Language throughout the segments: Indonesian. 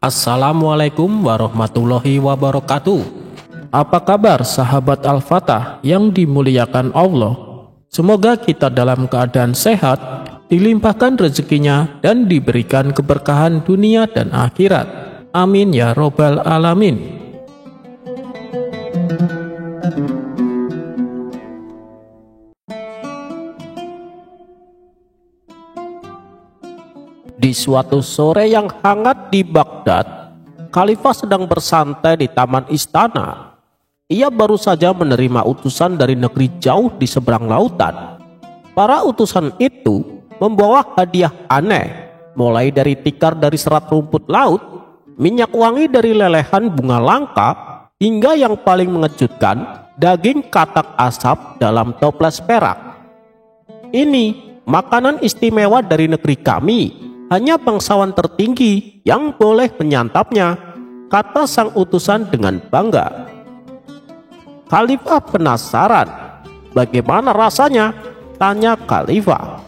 Assalamualaikum warahmatullahi wabarakatuh. Apa kabar sahabat Al-Fatah yang dimuliakan Allah? Semoga kita dalam keadaan sehat, dilimpahkan rezekinya dan diberikan keberkahan dunia dan akhirat. Amin ya robbal alamin. Di suatu sore yang hangat di Baghdad, Khalifah sedang bersantai di taman istana. Ia baru saja menerima utusan dari negeri jauh di seberang lautan. Para utusan itu membawa hadiah aneh, mulai dari tikar dari serat rumput laut, minyak wangi dari lelehan bunga langka, hingga yang paling mengejutkan, daging katak asap dalam toples perak. Ini makanan istimewa dari negeri kami. Hanya bangsawan tertinggi yang boleh menyantapnya, kata sang utusan dengan bangga. Khalifah penasaran. Bagaimana rasanya? Tanya Khalifah.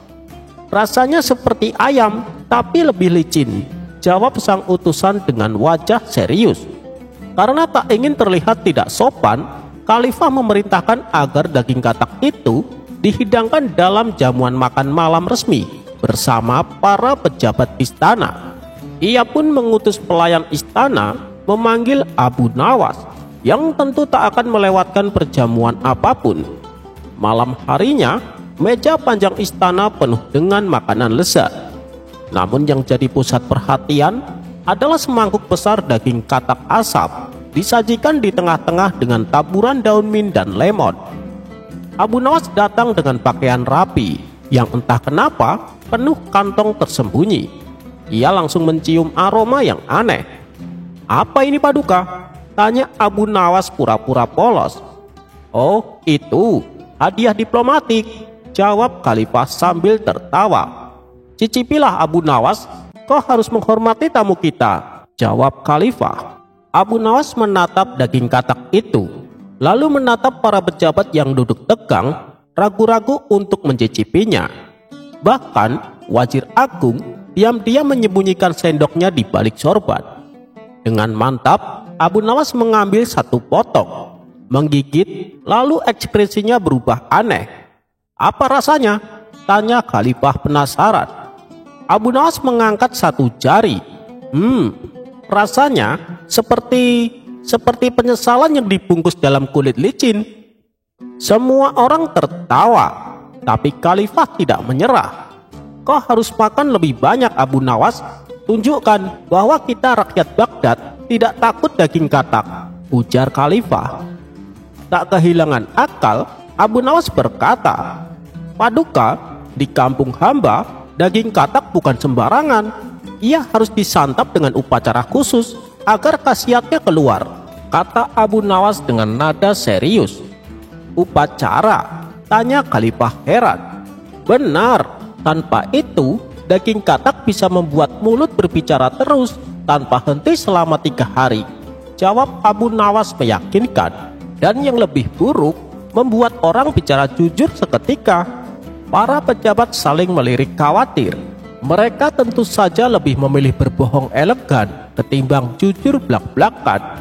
Rasanya seperti ayam, tapi lebih licin, jawab sang utusan dengan wajah serius. Karena tak ingin terlihat tidak sopan, Khalifah memerintahkan agar daging katak itu dihidangkan dalam jamuan makan malam resmi bersama para pejabat istana. Ia pun mengutus pelayan istana memanggil Abu Nawas, yang tentu tak akan melewatkan perjamuan apapun. Malam harinya, meja panjang istana penuh dengan makanan lezat. Namun yang jadi pusat perhatian adalah semangkuk besar daging katak asap, disajikan di tengah-tengah dengan taburan daun mint dan lemon. Abu Nawas datang dengan pakaian rapi, yang entah kenapa penuh kantong tersembunyi. Ia langsung mencium aroma yang aneh. Apa ini Paduka? Tanya Abu Nawas pura-pura polos. Oh, itu hadiah diplomatik, jawab Khalifah sambil tertawa. Cicipilah Abu Nawas, kau harus menghormati tamu kita, jawab Khalifah. Abu Nawas menatap daging katak itu, lalu menatap para pejabat yang duduk tegang, ragu-ragu untuk mencicipinya. Bahkan Wazir Agung diam-diam menyembunyikan sendoknya di balik sorban. Dengan mantap, Abu Nawas mengambil satu potong, menggigit, lalu ekspresinya berubah aneh. Apa rasanya? Tanya Khalifah penasaran. Abu Nawas mengangkat satu jari. Rasanya seperti penyesalan yang dibungkus dalam kulit licin. Semua orang tertawa. Tapi Khalifah tidak menyerah. Kau harus makan lebih banyak Abu Nawas. Tunjukkan bahwa kita rakyat Baghdad tidak takut daging katak, ujar Khalifah. Tak kehilangan akal, Abu Nawas berkata, Paduka, di kampung hamba, daging katak bukan sembarangan. Ia harus disantap dengan upacara khusus agar khasiatnya keluar, kata Abu Nawas dengan nada serius. Upacara? Tanya Khalifah heran. Benar, tanpa itu daging katak bisa membuat mulut berbicara terus tanpa henti selama 3 hari, jawab Abu Nawas meyakinkan. Dan yang lebih buruk, membuat orang bicara jujur seketika. Para pejabat saling melirik khawatir. Mereka tentu saja lebih memilih berbohong elegan ketimbang jujur blak-blakan.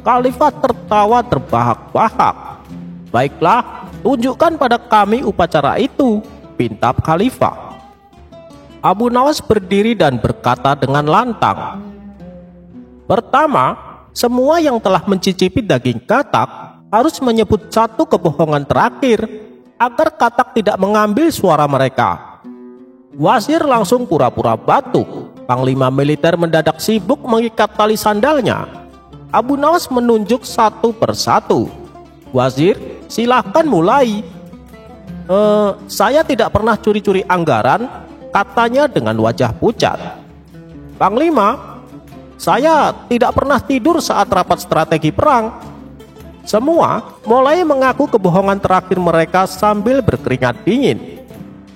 Khalifah tertawa terbahak-bahak. Baiklah, tunjukkan pada kami upacara itu, pinta Khalifah. Abu Nawas berdiri dan berkata dengan lantang. Pertama, semua yang telah mencicipi daging katak harus menyebut satu kebohongan terakhir agar katak tidak mengambil suara mereka. Wazir langsung pura-pura batuk. Panglima militer mendadak sibuk mengikat tali sandalnya. Abu Nawas menunjuk satu persatu. Wazir, silahkan mulai. Saya tidak pernah curi-curi anggaran, katanya dengan wajah pucat. Panglima, saya tidak pernah tidur saat rapat strategi perang. Semua mulai mengaku kebohongan terakhir mereka sambil berkeringat dingin.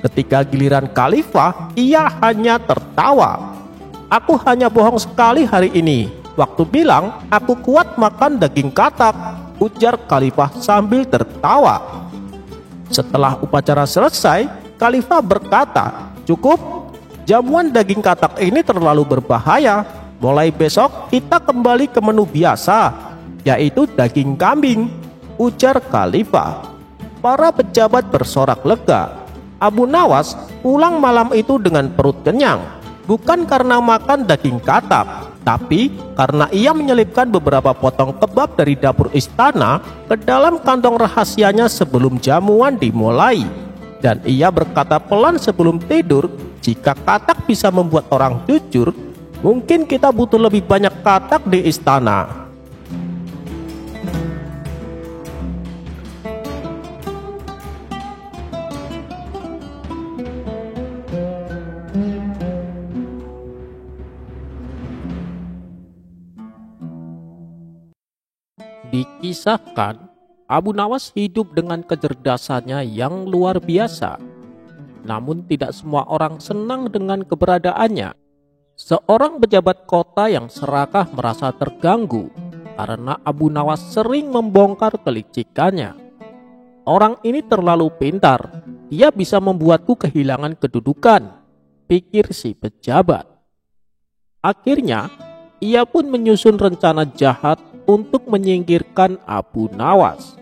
Ketika giliran Khalifah, ia hanya tertawa. Aku hanya bohong sekali hari ini, waktu bilang aku kuat makan daging katak, ujar Khalifah sambil tertawa. Setelah upacara selesai, Khalifah berkata, cukup, jamuan daging katak ini terlalu berbahaya. Mulai besok kita kembali ke menu biasa, yaitu daging kambing, ujar Khalifah. Para pejabat bersorak lega. Abu Nawas pulang malam itu dengan perut kenyang, bukan karena makan daging katak, tapi karena ia menyelipkan beberapa potong kebab dari dapur istana ke dalam kantong rahasianya sebelum jamuan dimulai. Dan ia berkata pelan sebelum tidur, jika katak bisa membuat orang jujur, mungkin kita butuh lebih banyak katak di istana. Dikisahkan, Abu Nawas hidup dengan kecerdasannya yang luar biasa. Namun tidak semua orang senang dengan keberadaannya. Seorang pejabat kota yang serakah merasa terganggu karena Abu Nawas sering membongkar kelicikannya. Orang ini terlalu pintar, dia bisa membuatku kehilangan kedudukan, pikir si pejabat. Akhirnya, ia pun menyusun rencana jahat untuk menyingkirkan Abu Nawas.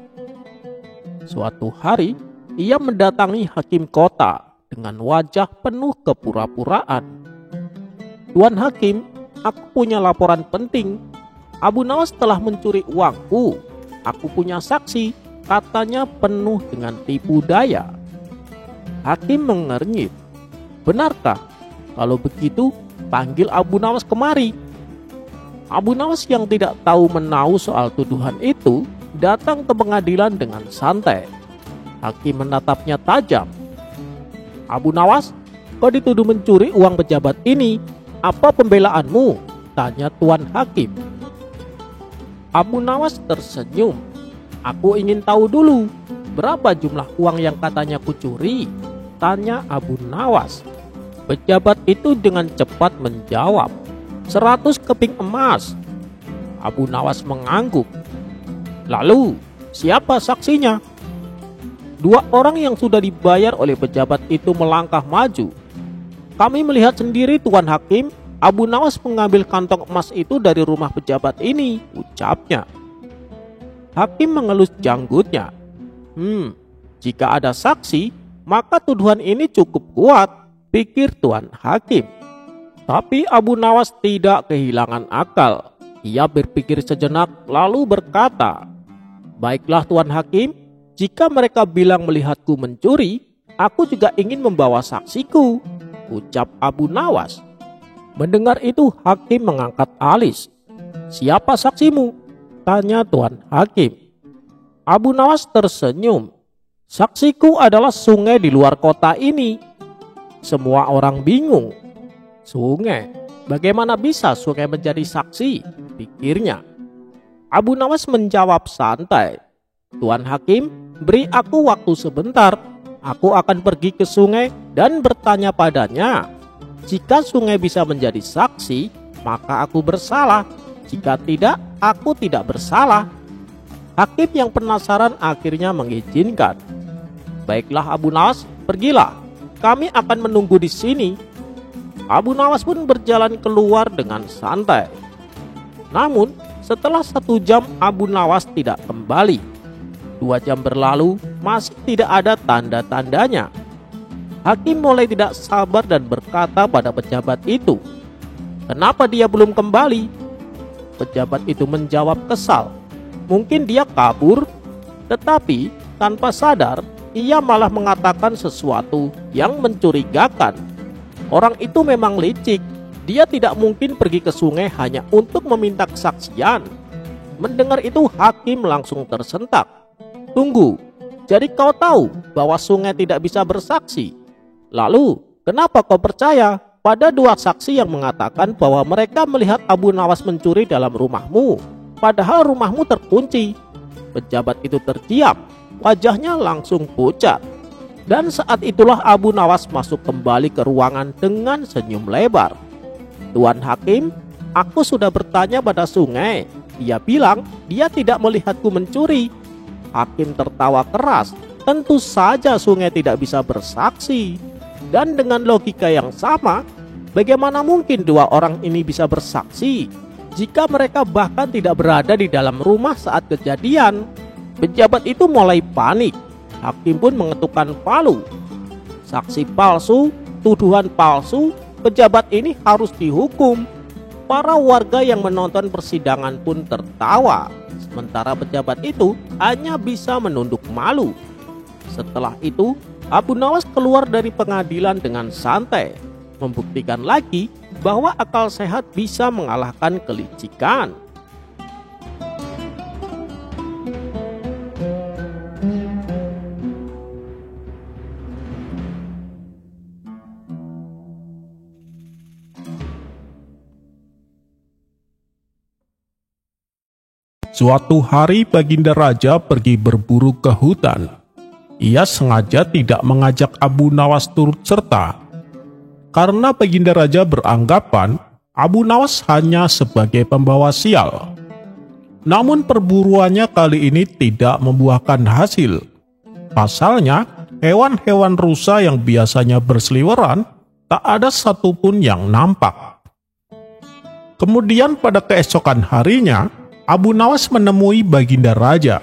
Suatu hari, ia mendatangi hakim kota dengan wajah penuh kepura-puraan. "Tuan Hakim, aku punya laporan penting. Abu Nawas telah mencuri uangku. Aku punya saksi," katanya penuh dengan tipu daya. Hakim mengernyit. "Benarkah? Kalau begitu, panggil Abu Nawas kemari." Abu Nawas yang tidak tahu menahu soal tuduhan itu datang ke pengadilan dengan santai. Hakim menatapnya tajam. "Abu Nawas, kau dituduh mencuri uang pejabat ini. Apa pembelaanmu?" tanya Tuan Hakim. Abu Nawas tersenyum. "Aku ingin tahu dulu, berapa jumlah uang yang katanya kucuri?" tanya Abu Nawas. Pejabat itu dengan cepat menjawab, 100 keping emas. Abu Nawas mengangguk. "Lalu, siapa saksinya?" 2 orang yang sudah dibayar oleh pejabat itu melangkah maju. "Kami melihat sendiri, Tuan Hakim. Abu Nawas mengambil kantong emas itu dari rumah pejabat ini," ucapnya. Hakim mengelus janggutnya. Jika ada saksi, maka tuduhan ini cukup kuat, pikir Tuan Hakim. Tapi Abu Nawas tidak kehilangan akal. Ia berpikir sejenak lalu berkata, "Baiklah Tuan Hakim, jika mereka bilang melihatku mencuri, aku juga ingin membawa saksiku," ucap Abu Nawas. Mendengar itu Hakim mengangkat alis. "Siapa saksimu?" tanya Tuan Hakim. Abu Nawas tersenyum. "Saksiku adalah sungai di luar kota ini." Semua orang bingung. "Sungai? Bagaimana bisa sungai menjadi saksi?" pikirnya. Abu Nawas menjawab santai, "Tuan Hakim, beri aku waktu sebentar. Aku akan pergi ke sungai dan bertanya padanya. Jika sungai bisa menjadi saksi, maka aku bersalah. Jika tidak, aku tidak bersalah." Hakim yang penasaran akhirnya mengizinkan. "Baiklah Abu Nawas, pergilah. Kami akan menunggu di sini." Abu Nawas pun berjalan keluar dengan santai. Namun setelah 1 jam Abu Nawas tidak kembali. 2 jam berlalu, masih tidak ada tanda-tandanya. Hakim mulai tidak sabar dan berkata pada pejabat itu, "Kenapa dia belum kembali?" Pejabat itu menjawab kesal, "Mungkin dia kabur." Tetapi tanpa sadar, ia malah mengatakan sesuatu yang mencurigakan. Orang itu memang licik. Dia tidak mungkin pergi ke sungai hanya untuk meminta kesaksian. Mendengar itu Hakim langsung tersentak. "Tunggu, jadi kau tahu bahwa sungai tidak bisa bersaksi? Lalu kenapa kau percaya pada 2 saksi yang mengatakan bahwa mereka melihat Abu Nawas mencuri dalam rumahmu, padahal rumahmu terkunci?" Pejabat itu terdiam, wajahnya langsung pucat. Dan saat itulah Abu Nawas masuk kembali ke ruangan dengan senyum lebar. "Tuan Hakim, aku sudah bertanya pada sungai. Dia bilang dia tidak melihatku mencuri." Hakim tertawa keras. Tentu saja sungai tidak bisa bersaksi. Dan dengan logika yang sama, Bagaimana mungkin dua orang ini bisa bersaksi jika mereka bahkan tidak berada di dalam rumah saat kejadian? Pejabat itu mulai panik. Hakim pun mengetukkan palu. Saksi palsu, tuduhan palsu, pejabat ini harus dihukum. Para warga yang menonton persidangan pun tertawa. Sementara pejabat itu hanya bisa menunduk malu. Setelah itu, Abu Nawas keluar dari pengadilan dengan santai, membuktikan lagi bahwa akal sehat bisa mengalahkan kelicikan. Suatu hari Baginda Raja pergi berburu ke hutan. Ia sengaja tidak mengajak Abu Nawas turut serta, karena Baginda Raja beranggapan Abu Nawas hanya sebagai pembawa sial. Namun perburuannya kali ini tidak membuahkan hasil. Pasalnya, hewan-hewan rusa yang biasanya berseliweran, tak ada satupun yang nampak. Kemudian pada keesokan harinya, Abu Nawas menemui Baginda Raja.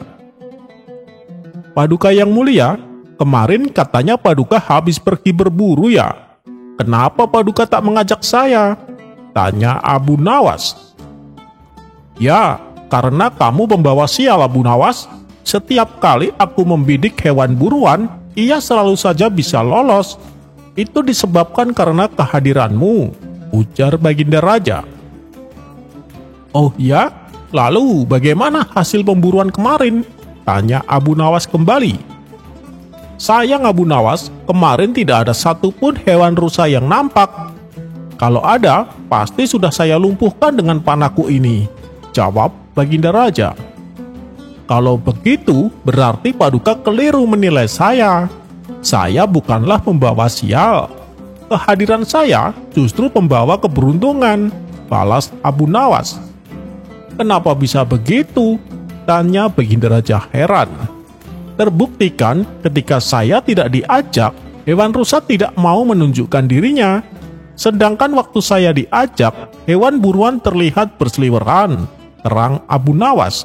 "Paduka yang mulia, kemarin katanya Paduka habis pergi berburu ya? Kenapa Paduka tak mengajak saya?" tanya Abu Nawas. "Ya, karena kamu pembawa sial, Abu Nawas. Setiap kali aku membidik hewan buruan, ia selalu saja bisa lolos. Itu disebabkan karena kehadiranmu," ujar Baginda Raja. "Oh ya? Lalu bagaimana hasil pemburuan kemarin?" tanya Abu Nawas kembali. "Sayang Abu Nawas, kemarin tidak ada satupun hewan rusa yang nampak. Kalau ada, pasti sudah saya lumpuhkan dengan panahku ini," jawab Baginda Raja. "Kalau begitu, berarti Paduka keliru menilai saya. Saya bukanlah pembawa sial. Kehadiran saya justru pembawa keberuntungan," balas Abu Nawas. "Kenapa bisa begitu?" tanya Baginda Raja heran. "Terbuktikan ketika saya tidak diajak, hewan rusa tidak mau menunjukkan dirinya. Sedangkan waktu saya diajak, hewan buruan terlihat berseliweran," terang Abu Nawas.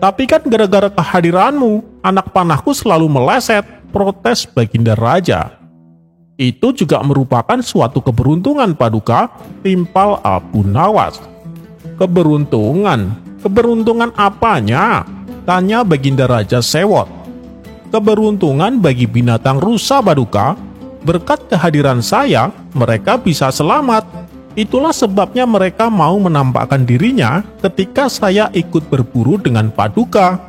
"Tapi kan gara-gara kehadiranmu, anak panahku selalu meleset," protes Baginda Raja. "Itu juga merupakan suatu keberuntungan, Paduka," timpal Abu Nawas. "Keberuntungan? Keberuntungan apanya?" tanya Baginda Raja sewot. "Keberuntungan bagi binatang rusa, Paduka. Berkat kehadiran saya, mereka bisa selamat. Itulah sebabnya mereka mau menampakkan dirinya ketika saya ikut berburu dengan Paduka.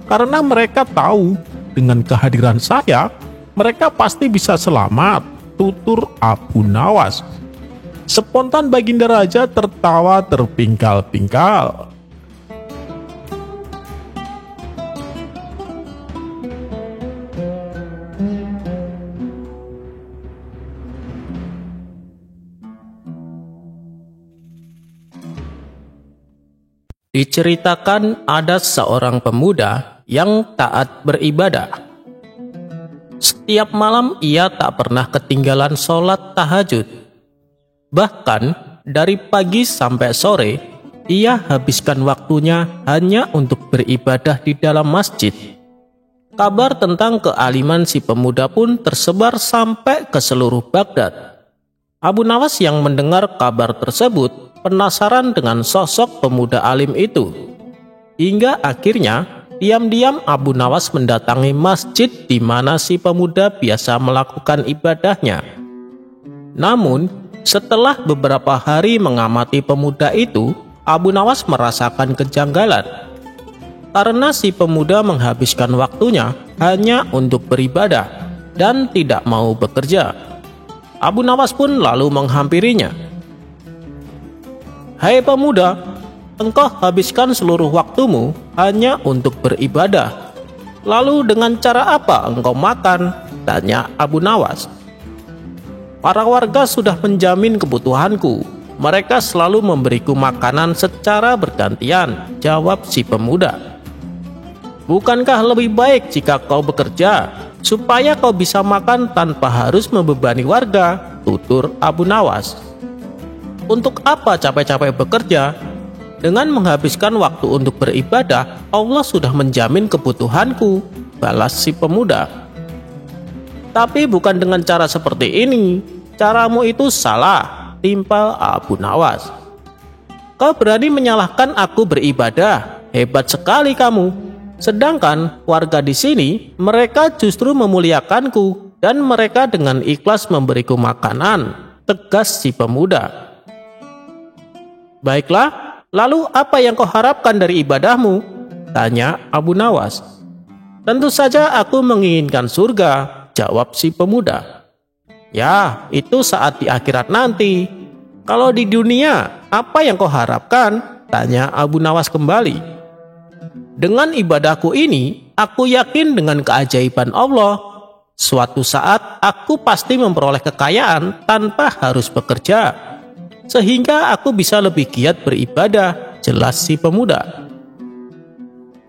Karena mereka tahu, dengan kehadiran saya, mereka pasti bisa selamat," tutur Abu Nawas. Spontan Baginda Raja tertawa terpingkal-pingkal. Diceritakan ada seorang pemuda yang taat beribadah. Setiap malam ia tak pernah ketinggalan sholat tahajud. Bahkan dari pagi sampai sore, ia habiskan waktunya hanya untuk beribadah di dalam masjid. Kabar tentang kealiman si pemuda pun tersebar sampai ke seluruh Baghdad. Abu Nawas yang mendengar kabar tersebut penasaran dengan sosok pemuda alim itu. Hingga akhirnya, diam-diam Abu Nawas mendatangi masjid di mana si pemuda biasa melakukan ibadahnya. Namun, setelah beberapa hari mengamati pemuda itu, Abu Nawas merasakan kejanggalan. Karena si pemuda menghabiskan waktunya hanya untuk beribadah dan tidak mau bekerja. Abu Nawas pun lalu menghampirinya. "Hai pemuda, engkau habiskan seluruh waktumu hanya untuk beribadah. Lalu dengan cara apa engkau makan?" tanya Abu Nawas. "Para warga sudah menjamin kebutuhanku. Mereka selalu memberiku makanan secara bergantian," jawab si pemuda. "Bukankah lebih baik jika kau bekerja, supaya kau bisa makan tanpa harus membebani warga?" tutur Abu Nawas. Untuk apa capek-capek bekerja? Dengan menghabiskan waktu untuk beribadah, Allah sudah menjamin kebutuhanku, balas si pemuda. Tapi bukan dengan cara seperti ini. Caramu itu salah, timpal Abu Nawas. Kau berani menyalahkan aku beribadah, hebat sekali kamu. Sedangkan warga di sini, mereka justru memuliakanku dan mereka dengan ikhlas memberiku makanan, tegas si pemuda. Baiklah, lalu apa yang kau harapkan dari ibadahmu? Tanya Abu Nawas. Tentu saja aku menginginkan surga, jawab si pemuda. Ya, itu saat di akhirat nanti. Kalau di dunia, apa yang kau harapkan? Tanya Abu Nawas kembali. Dengan ibadahku ini, aku yakin dengan keajaiban Allah. Suatu saat, aku pasti memperoleh kekayaan tanpa harus bekerja. Sehingga aku bisa lebih giat beribadah, jelas si pemuda.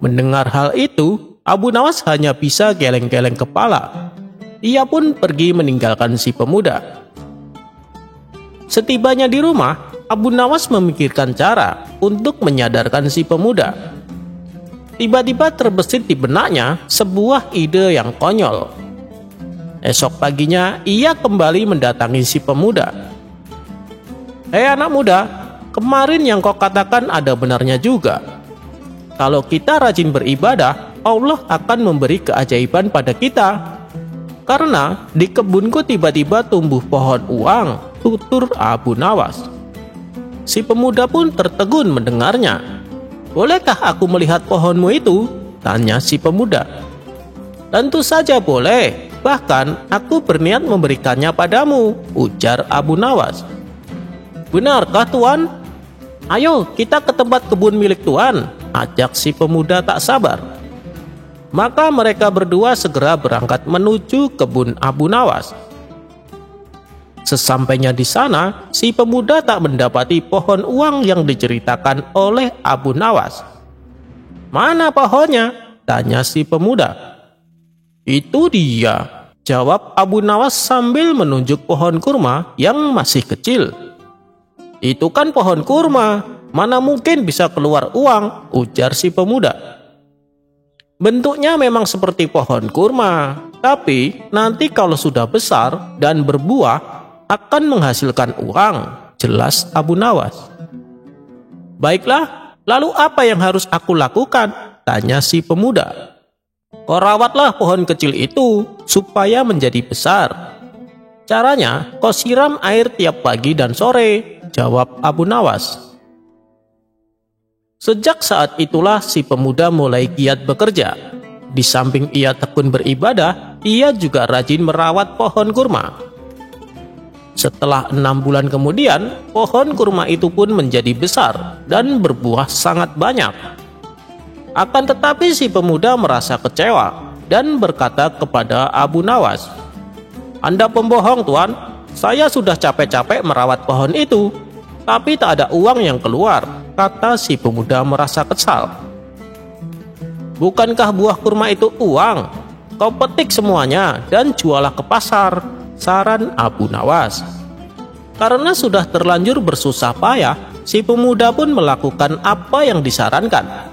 Mendengar hal itu, Abu Nawas hanya bisa geleng-geleng kepala. Ia pun pergi meninggalkan si pemuda. Setibanya di rumah, Abu Nawas memikirkan cara untuk menyadarkan si pemuda. Tiba-tiba terbesit di benaknya sebuah ide yang konyol. Esok paginya, ia kembali mendatangi si pemuda. Hei anak muda, kemarin yang kau katakan ada benarnya juga. Kalau kita rajin beribadah, Allah akan memberi keajaiban pada kita. Karena di kebunku tiba-tiba tumbuh pohon uang, tutur Abu Nawas. Si pemuda pun tertegun mendengarnya. Bolehkah aku melihat pohonmu itu? Tanya si pemuda. Tentu saja boleh, bahkan aku berniat memberikannya padamu, ujar Abu Nawas. Benarkah tuan? Ayo kita ke tempat kebun milik tuan, ajak si pemuda tak sabar. Maka mereka berdua segera berangkat menuju kebun Abu Nawas. Sesampainya di sana, si pemuda tak mendapati pohon uang yang diceritakan oleh Abu Nawas. Mana pohonnya? Tanya si pemuda. Itu dia, jawab Abu Nawas sambil menunjuk pohon kurma yang masih kecil. Itu kan pohon kurma, mana mungkin bisa keluar uang, ujar si pemuda. Bentuknya memang seperti pohon kurma, tapi nanti kalau sudah besar dan berbuah akan menghasilkan uang, jelas Abu Nawas. Baiklah, lalu apa yang harus aku lakukan? Tanya si pemuda. Kau rawatlah pohon kecil itu supaya menjadi besar. Caranya, kau siram air tiap pagi dan sore, jawab Abu Nawas. Sejak saat itulah si pemuda mulai giat bekerja. Di samping ia tekun beribadah, ia juga rajin merawat pohon kurma. Setelah 6 bulan kemudian, pohon kurma itu pun menjadi besar dan berbuah sangat banyak. Akan tetapi si pemuda merasa kecewa dan berkata kepada Abu Nawas, Anda pembohong tuan, saya sudah capek-capek merawat pohon itu, tapi tak ada uang yang keluar, kata si pemuda merasa kesal. Bukankah buah kurma itu uang? Kau petik semuanya dan jualah ke pasar, saran Abu Nawas. Karena sudah terlanjur bersusah payah, si pemuda pun melakukan apa yang disarankan.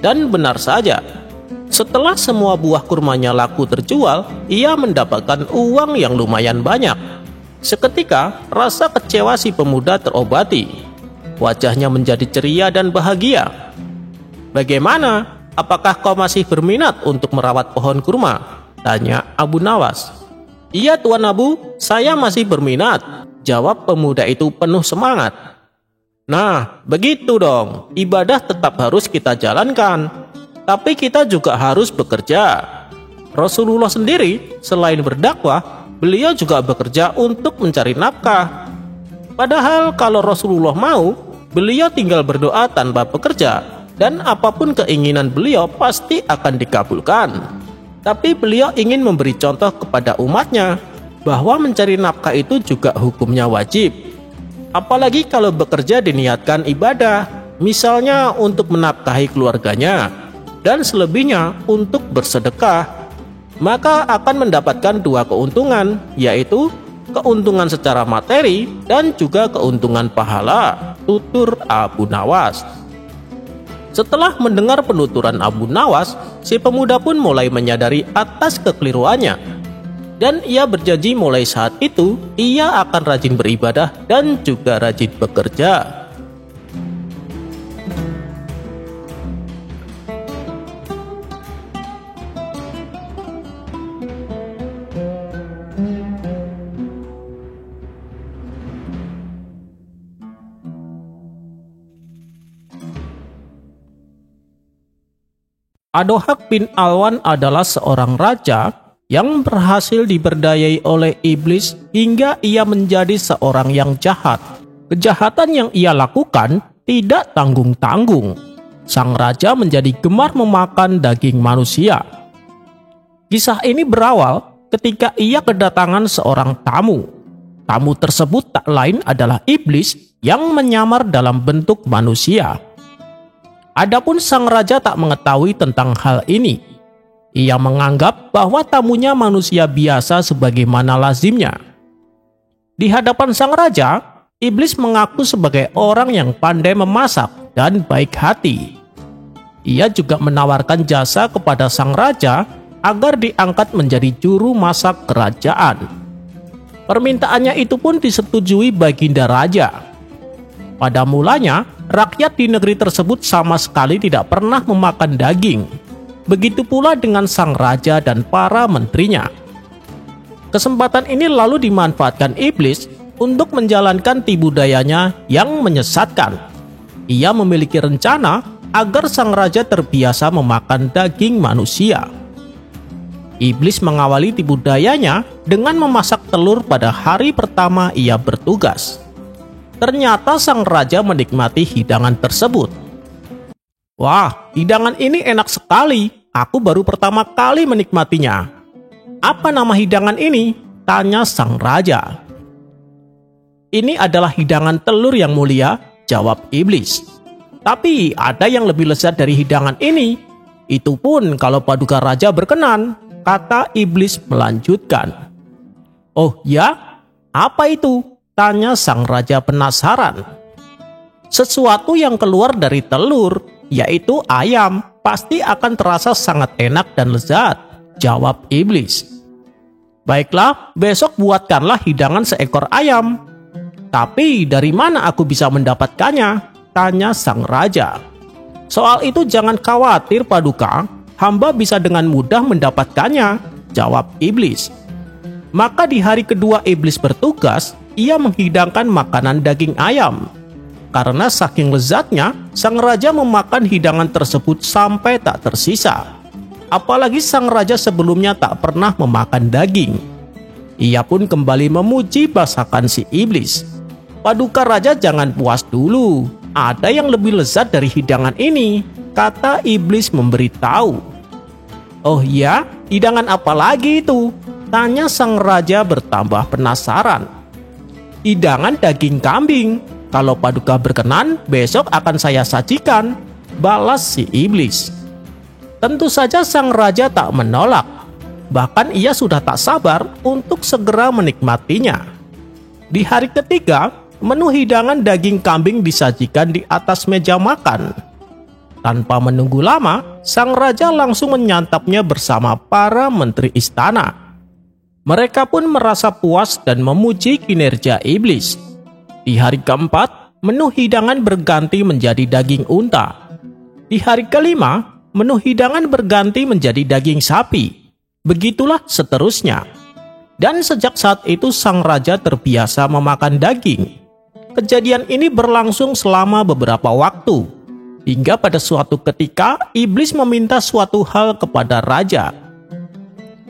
Dan benar saja, setelah semua buah kurmanya laku terjual, ia mendapatkan uang yang lumayan banyak. Seketika, rasa kecewa si pemuda terobati. Wajahnya menjadi ceria dan bahagia. Bagaimana? Apakah kau masih berminat untuk merawat pohon kurma? Tanya Abu Nawas. Iya Tuan Abu, saya masih berminat, jawab pemuda itu penuh semangat. Nah, begitu dong, ibadah tetap harus kita jalankan, tapi kita juga harus bekerja. Rasulullah sendiri, selain berdakwah, beliau juga bekerja untuk mencari nafkah. Padahal kalau Rasulullah mau, beliau tinggal berdoa tanpa bekerja, dan apapun keinginan beliau pasti akan dikabulkan. Tapi beliau ingin memberi contoh kepada umatnya bahwa mencari nafkah itu juga hukumnya wajib. Apalagi kalau bekerja diniatkan ibadah, misalnya untuk menafkahi keluarganya, dan selebihnya untuk bersedekah, maka akan mendapatkan 2 keuntungan, yaitu keuntungan secara materi, dan juga keuntungan pahala, tutur Abu Nawas. Setelah mendengar penuturan Abu Nawas, si pemuda pun mulai menyadari atas kekeliruannya. Dan ia berjanji mulai saat itu, ia akan rajin beribadah dan juga rajin bekerja. Adhohak bin Alwan adalah seorang raja yang berhasil diberdayai oleh iblis hingga ia menjadi seorang yang jahat. Kejahatan yang ia lakukan tidak tanggung-tanggung. Sang raja menjadi gemar memakan daging manusia. Kisah ini berawal ketika ia kedatangan seorang tamu. Tamu tersebut tak lain adalah iblis yang menyamar dalam bentuk manusia. Adapun sang raja tak mengetahui tentang hal ini. Ia menganggap bahwa tamunya manusia biasa sebagaimana lazimnya. Di hadapan sang raja, iblis mengaku sebagai orang yang pandai memasak dan baik hati. Ia juga menawarkan jasa kepada sang raja agar diangkat menjadi juru masak kerajaan. Permintaannya itu pun disetujui baginda raja. Pada mulanya, rakyat di negeri tersebut sama sekali tidak pernah memakan daging. Begitu pula dengan sang raja dan para menterinya. Kesempatan ini lalu dimanfaatkan iblis untuk menjalankan tipu dayanya yang menyesatkan. Ia memiliki rencana agar sang raja terbiasa memakan daging manusia. Iblis mengawali tipu dayanya dengan memasak telur pada hari pertama ia bertugas. Ternyata sang raja menikmati hidangan tersebut. Wah, hidangan ini enak sekali. Aku baru pertama kali menikmatinya. Apa nama hidangan ini? Tanya sang raja. Ini adalah hidangan telur yang mulia, jawab iblis. Tapi ada yang lebih lezat dari hidangan ini. Itu pun kalau paduka raja berkenan, kata iblis melanjutkan. Oh ya? Apa itu? Tanya sang raja penasaran. Sesuatu yang keluar dari telur, yaitu ayam, pasti akan terasa sangat enak dan lezat, jawab iblis. Baiklah, besok buatkanlah hidangan seekor ayam. Tapi dari mana aku bisa mendapatkannya? Tanya sang raja. Soal itu jangan khawatir paduka, hamba bisa dengan mudah mendapatkannya, jawab iblis. Maka di hari kedua iblis bertugas, ia menghidangkan makanan daging ayam. Karena saking lezatnya, sang raja memakan hidangan tersebut sampai tak tersisa. Apalagi sang raja sebelumnya tak pernah memakan daging. Ia pun kembali memuji masakan si iblis. Paduka raja jangan puas dulu, ada yang lebih lezat dari hidangan ini, kata iblis memberitahu. Oh ya, hidangan apa lagi itu? Tanya sang raja bertambah penasaran. Hidangan daging kambing. Kalau paduka berkenan, besok akan saya sajikan, balas si iblis. Tentu saja sang raja tak menolak. Bahkan ia sudah tak sabar untuk segera menikmatinya. Di hari ketiga, menu hidangan daging kambing disajikan di atas meja makan. Tanpa menunggu lama, sang raja langsung menyantapnya bersama para menteri istana. Mereka pun merasa puas dan memuji kinerja iblis. Di hari keempat, menu hidangan berganti menjadi daging unta. Di hari kelima, menu hidangan berganti menjadi daging sapi. Begitulah seterusnya. Dan sejak saat itu sang raja terbiasa memakan daging. Kejadian ini berlangsung selama beberapa waktu. Hingga pada suatu ketika, iblis meminta suatu hal kepada raja.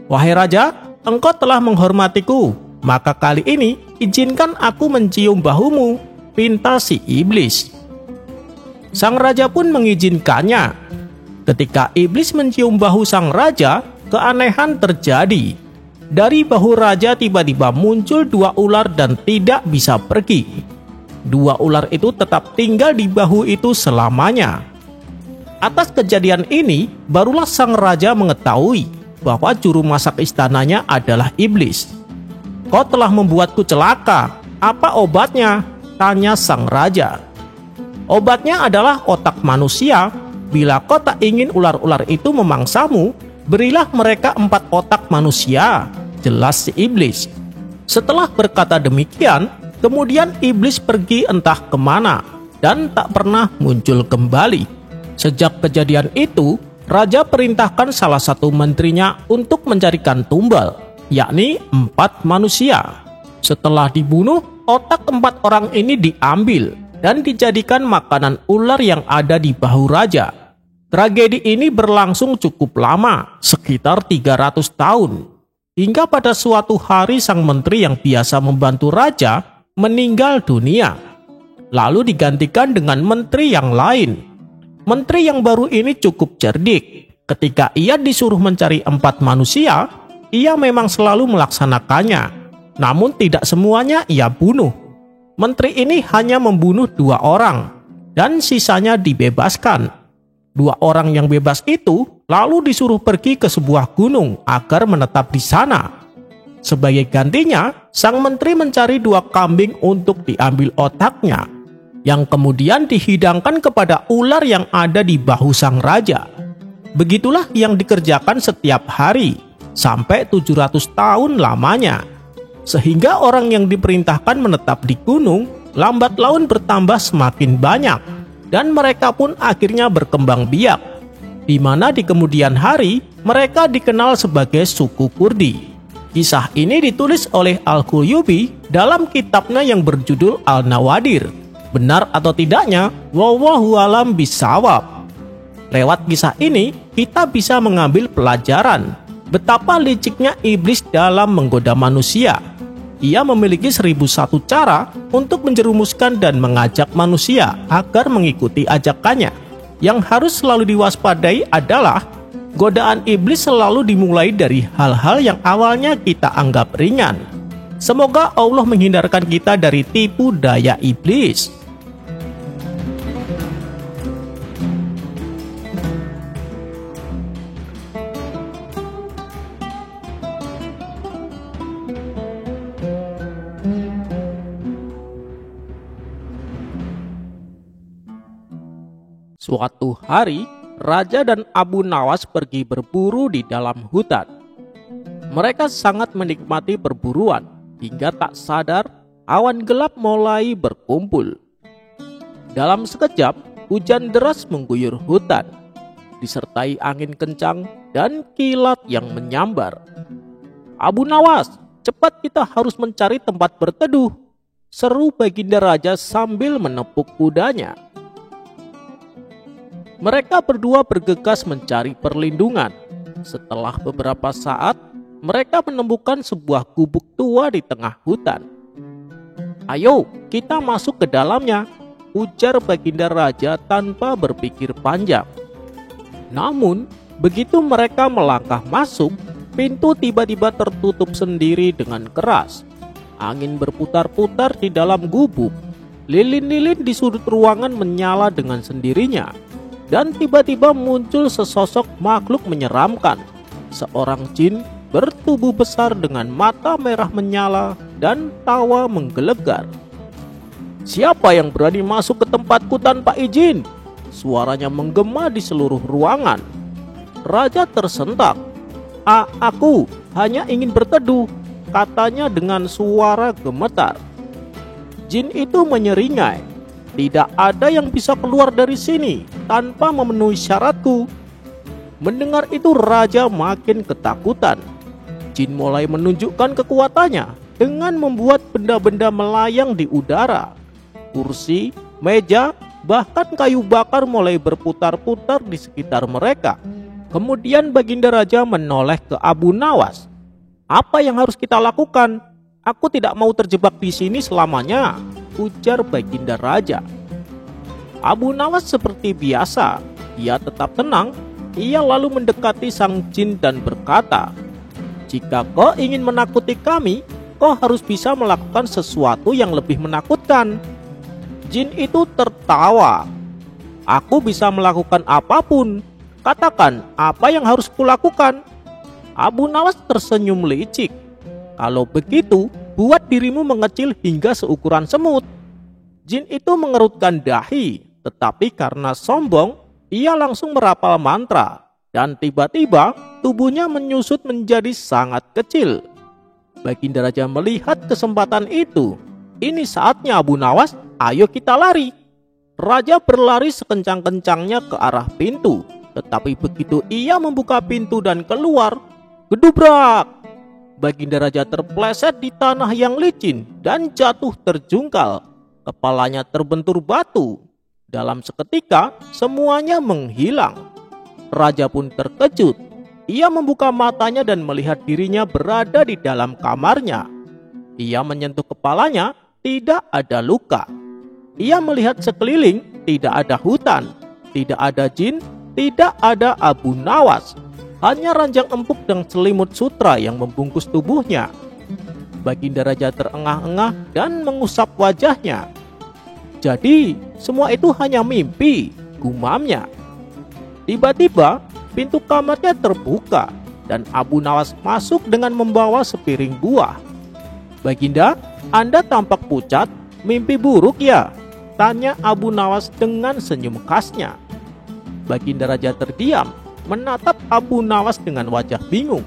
Wahai raja, engkau telah menghormatiku, maka kali ini izinkan aku mencium bahumu, pinta si iblis. Sang raja pun mengizinkannya. Ketika iblis mencium bahu sang raja, keanehan terjadi. Dari bahu raja tiba-tiba muncul dua ular dan tidak bisa pergi. Dua ular itu tetap tinggal di bahu itu selamanya. Atas kejadian ini, barulah sang raja mengetahui bahwa juru masak istananya adalah iblis. Kau telah membuatku celaka. Apa obatnya? Tanya sang raja. Obatnya adalah otak manusia. Bila kau tak ingin ular-ular itu memangsamu, berilah mereka 4 otak manusia. Jelas si iblis. Setelah berkata demikian, kemudian iblis pergi entah kemana dan tak pernah muncul kembali. Sejak kejadian itu, raja perintahkan salah satu menterinya untuk mencarikan tumbal, yakni 4 manusia. Setelah dibunuh, otak 4 orang ini diambil dan dijadikan makanan ular yang ada di bahu raja. Tragedi ini berlangsung cukup lama, sekitar 300 tahun. Hingga pada suatu hari sang menteri yang biasa membantu raja meninggal dunia. Lalu digantikan dengan menteri yang lain. Menteri yang baru ini cukup cerdik. Ketika ia disuruh mencari 4 manusia, ia memang selalu melaksanakannya. Namun tidak semuanya ia bunuh. Menteri ini hanya membunuh 2 orang dan sisanya dibebaskan. 2 orang yang bebas itu lalu disuruh pergi ke sebuah gunung agar menetap di sana. Sebagai gantinya, sang menteri mencari 2 kambing untuk diambil otaknya, yang kemudian dihidangkan kepada ular yang ada di bahu sang raja. Begitulah yang dikerjakan setiap hari, sampai 700 tahun lamanya. Sehingga orang yang diperintahkan menetap di gunung, lambat laun bertambah semakin banyak, dan mereka pun akhirnya berkembang biak, di mana di kemudian hari mereka dikenal sebagai suku Kurdi. Kisah ini ditulis oleh Al-Quryubi dalam kitabnya yang berjudul Al-Nawadir. Benar atau tidaknya, wallahu alam bisawab. Lewat kisah ini, kita bisa mengambil pelajaran betapa liciknya iblis dalam menggoda manusia. Ia memiliki 1001 cara untuk menjerumuskan dan mengajak manusia agar mengikuti ajakannya. Yang harus selalu diwaspadai adalah godaan iblis selalu dimulai dari hal-hal yang awalnya kita anggap ringan. Semoga Allah menghindarkan kita dari tipu daya iblis. Suatu hari, raja dan Abu Nawas pergi berburu di dalam hutan. Mereka sangat menikmati perburuan, hingga tak sadar awan gelap mulai berkumpul. Dalam sekejap, hujan deras mengguyur hutan, disertai angin kencang dan kilat yang menyambar. "Abu Nawas, cepat kita harus mencari tempat berteduh," seru baginda raja sambil menepuk kudanya. Mereka berdua bergegas mencari perlindungan. Setelah beberapa saat, mereka menemukan sebuah gubuk tua di tengah hutan. "Ayo, kita masuk ke dalamnya," ujar baginda raja tanpa berpikir panjang. Namun, begitu mereka melangkah masuk, pintu tiba-tiba tertutup sendiri dengan keras. Angin berputar-putar di dalam gubuk. Lilin-lilin di sudut ruangan menyala dengan sendirinya. Dan tiba-tiba muncul sesosok makhluk menyeramkan. Seorang jin bertubuh besar dengan mata merah menyala dan tawa menggelegar. "Siapa yang berani masuk ke tempatku tanpa izin?" Suaranya menggema di seluruh ruangan. Raja tersentak. Aku hanya ingin berteduh," katanya dengan suara gemetar. Jin itu menyeringai. "Tidak ada yang bisa keluar dari sini tanpa memenuhi syaratku." Mendengar itu raja makin ketakutan. Jin mulai menunjukkan kekuatannya dengan membuat benda-benda melayang di udara. Kursi, meja, bahkan kayu bakar mulai berputar-putar di sekitar mereka. Kemudian baginda raja menoleh ke Abu Nawas. "Apa yang harus kita lakukan? Aku tidak mau terjebak di sini selamanya," ujar baginda raja. Abu Nawas seperti biasa, ia tetap tenang. Ia lalu mendekati sang jin dan berkata, "Jika kau ingin menakuti kami, kau harus bisa melakukan sesuatu yang lebih menakutkan." Jin itu tertawa. "Aku bisa melakukan apapun. Katakan, apa yang harus kulakukan?" Abu Nawas tersenyum licik. "Kalau begitu, buat dirimu mengecil hingga seukuran semut." Jin itu mengerutkan dahi, tetapi karena sombong, ia langsung merapal mantra, dan tiba-tiba tubuhnya menyusut menjadi sangat kecil. Baginda Raja melihat kesempatan itu. Ini saatnya Abu Nawas, ayo kita lari. Raja berlari sekencang-kencangnya ke arah pintu, tetapi begitu ia membuka pintu dan keluar, gedubrak! Baginda Raja terpleset di tanah yang licin dan jatuh terjungkal. Kepalanya terbentur batu. Dalam seketika, semuanya menghilang. Raja pun terkejut. Ia membuka matanya dan melihat dirinya berada di dalam kamarnya. Ia menyentuh kepalanya, tidak ada luka. Ia melihat sekeliling, tidak ada hutan, tidak ada jin, tidak ada Abu Nawas. Hanya ranjang empuk dan selimut sutra yang membungkus tubuhnya. Baginda Raja terengah-engah dan mengusap wajahnya. Jadi, semua itu hanya mimpi, gumamnya. Tiba-tiba, pintu kamarnya terbuka dan Abu Nawas masuk dengan membawa sepiring buah. "Baginda, Anda tampak pucat, mimpi buruk ya?" tanya Abu Nawas dengan senyum khasnya. Baginda Raja terdiam, menatap Abu Nawas dengan wajah bingung.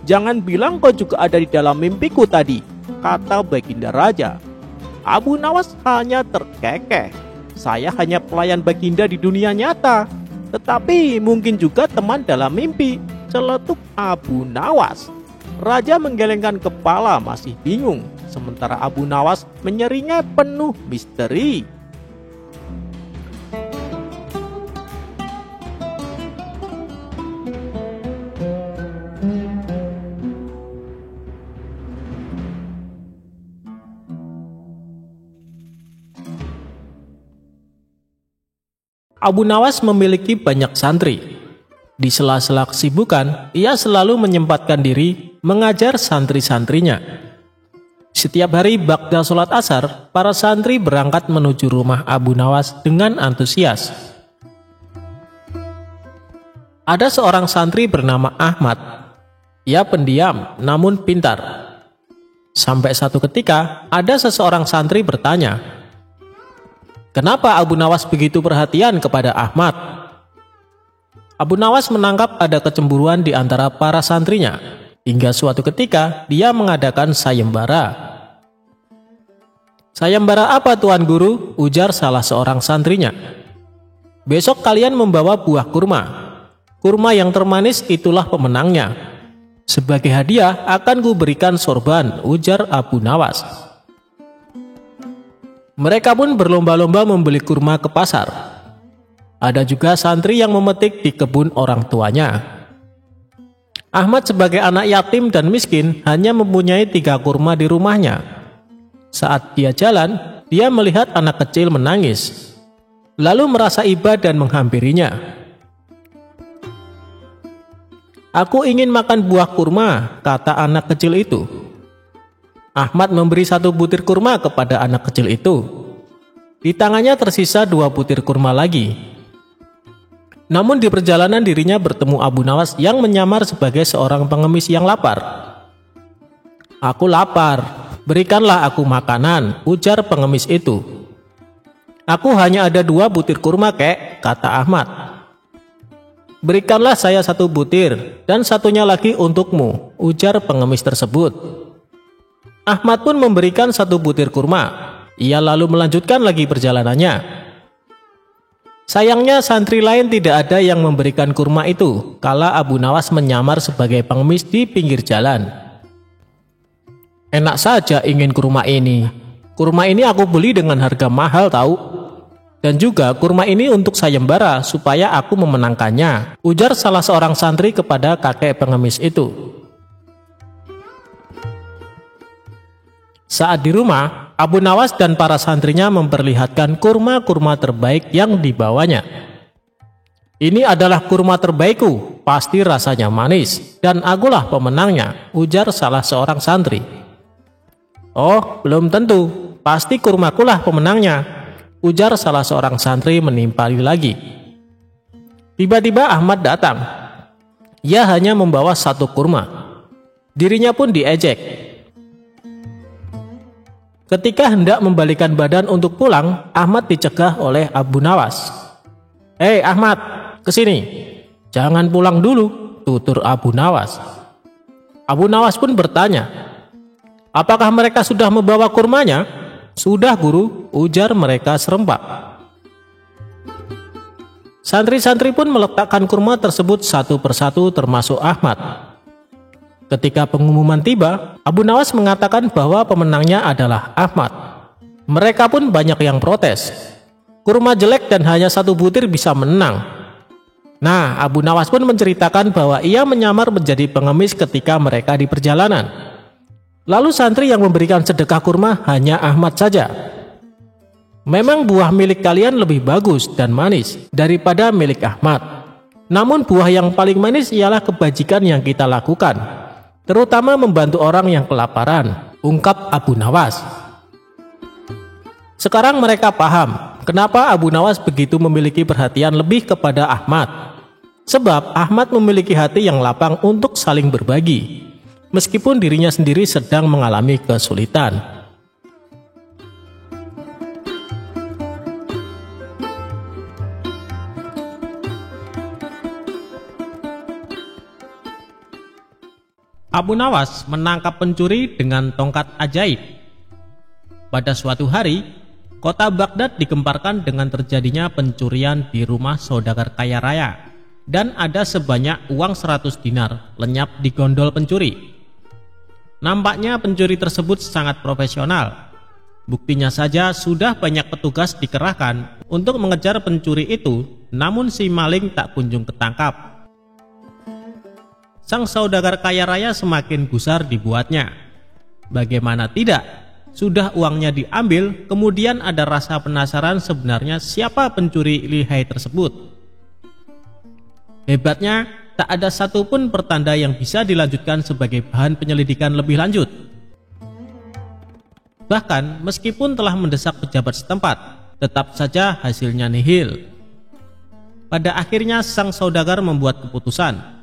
"Jangan bilang kau juga ada di dalam mimpiku tadi," kata Baginda Raja. Abu Nawas hanya terkekeh. "Saya hanya pelayan Baginda di dunia nyata, tetapi mungkin juga teman dalam mimpi," celetuk Abu Nawas. Raja menggelengkan kepala masih bingung, sementara Abu Nawas menyeringai penuh misteri. Abu Nawas memiliki banyak santri. Di sela-sela kesibukan, ia selalu menyempatkan diri mengajar santri-santrinya. Setiap hari ba'da sholat asar, para santri berangkat menuju rumah Abu Nawas dengan antusias. Ada seorang santri bernama Ahmad. Ia pendiam namun pintar. Sampai satu ketika, ada seseorang santri bertanya, "Kenapa Abu Nawas begitu perhatian kepada Ahmad?" Abu Nawas menangkap ada kecemburuan di antara para santrinya, hingga suatu ketika dia mengadakan sayembara. "Sayembara apa Tuan Guru?" ujar salah seorang santrinya. "Besok kalian membawa buah kurma. Kurma yang termanis itulah pemenangnya. Sebagai hadiah akan kuberikan sorban," ujar Abu Nawas. Mereka pun berlomba-lomba membeli kurma ke pasar. Ada juga santri yang memetik di kebun orang tuanya. Ahmad sebagai anak yatim dan miskin hanya mempunyai 3 kurma di rumahnya. Saat dia jalan, dia melihat anak kecil menangis, lalu merasa iba dan menghampirinya. "Aku ingin makan buah kurma," kata anak kecil itu. Ahmad memberi 1 butir kurma kepada anak kecil itu. Di tangannya tersisa 2 butir kurma lagi. Namun di perjalanan dirinya bertemu Abu Nawas yang menyamar sebagai seorang pengemis yang lapar. "Aku lapar, berikanlah aku makanan," ujar pengemis itu. "Aku hanya ada 2 butir kurma, kek," kata Ahmad. "Berikanlah saya 1 butir dan satunya lagi untukmu," ujar pengemis tersebut. Ahmad pun memberikan 1 butir kurma. Ia lalu melanjutkan lagi perjalanannya. Sayangnya santri lain tidak ada yang memberikan kurma itu kala Abu Nawas menyamar sebagai pengemis di pinggir jalan. "Enak saja ingin kurma ini. Kurma ini aku beli dengan harga mahal tahu. Dan juga kurma ini untuk sayembara supaya aku memenangkannya," ujar salah seorang santri kepada kakek pengemis itu. Saat di rumah, Abu Nawas dan para santrinya memperlihatkan kurma-kurma terbaik yang dibawanya. "Ini adalah kurma terbaikku, pasti rasanya manis, dan akulah pemenangnya," ujar salah seorang santri. "Oh, belum tentu, pasti kurmakulah pemenangnya," ujar salah seorang santri menimpali lagi. Tiba-tiba Ahmad datang. Ia hanya membawa 1 kurma. Dirinya pun diejek. Ketika hendak membalikan badan untuk pulang, Ahmad dicegah oleh Abu Nawas. "Hei Ahmad, kesini. Jangan pulang dulu," tutur Abu Nawas. Abu Nawas pun bertanya, "Apakah mereka sudah membawa kurmanya?" "Sudah guru," ujar mereka serempak. Santri-santri pun meletakkan kurma tersebut satu persatu termasuk Ahmad. Ketika pengumuman tiba, Abu Nawas mengatakan bahwa pemenangnya adalah Ahmad. Mereka pun banyak yang protes. Kurma jelek dan hanya satu butir bisa menang. Nah, Abu Nawas pun menceritakan bahwa ia menyamar menjadi pengemis ketika mereka di perjalanan. Lalu santri yang memberikan sedekah kurma hanya Ahmad saja. "Memang buah milik kalian lebih bagus dan manis daripada milik Ahmad. Namun buah yang paling manis ialah kebajikan yang kita lakukan, terutama membantu orang yang kelaparan," ungkap Abu Nawas. Sekarang mereka paham kenapa Abu Nawas begitu memiliki perhatian lebih kepada Ahmad. Sebab Ahmad memiliki hati yang lapang untuk saling berbagi, meskipun dirinya sendiri sedang mengalami kesulitan. Abu Nawas menangkap pencuri dengan tongkat ajaib. Pada suatu hari, kota Baghdad digemparkan dengan terjadinya pencurian di rumah saudagar kaya raya, dan ada sebanyak uang 100 dinar lenyap di gondol pencuri. Nampaknya pencuri tersebut sangat profesional. Buktinya saja sudah banyak petugas dikerahkan untuk mengejar pencuri itu, namun si maling tak kunjung ketangkap. Sang saudagar kaya raya semakin gusar dibuatnya. Bagaimana tidak, sudah uangnya diambil, kemudian ada rasa penasaran sebenarnya siapa pencuri lihai tersebut. Hebatnya, tak ada satupun pertanda yang bisa dilanjutkan sebagai bahan penyelidikan lebih lanjut. Bahkan meskipun telah mendesak pejabat setempat, tetap saja hasilnya nihil. Pada akhirnya sang saudagar membuat keputusan.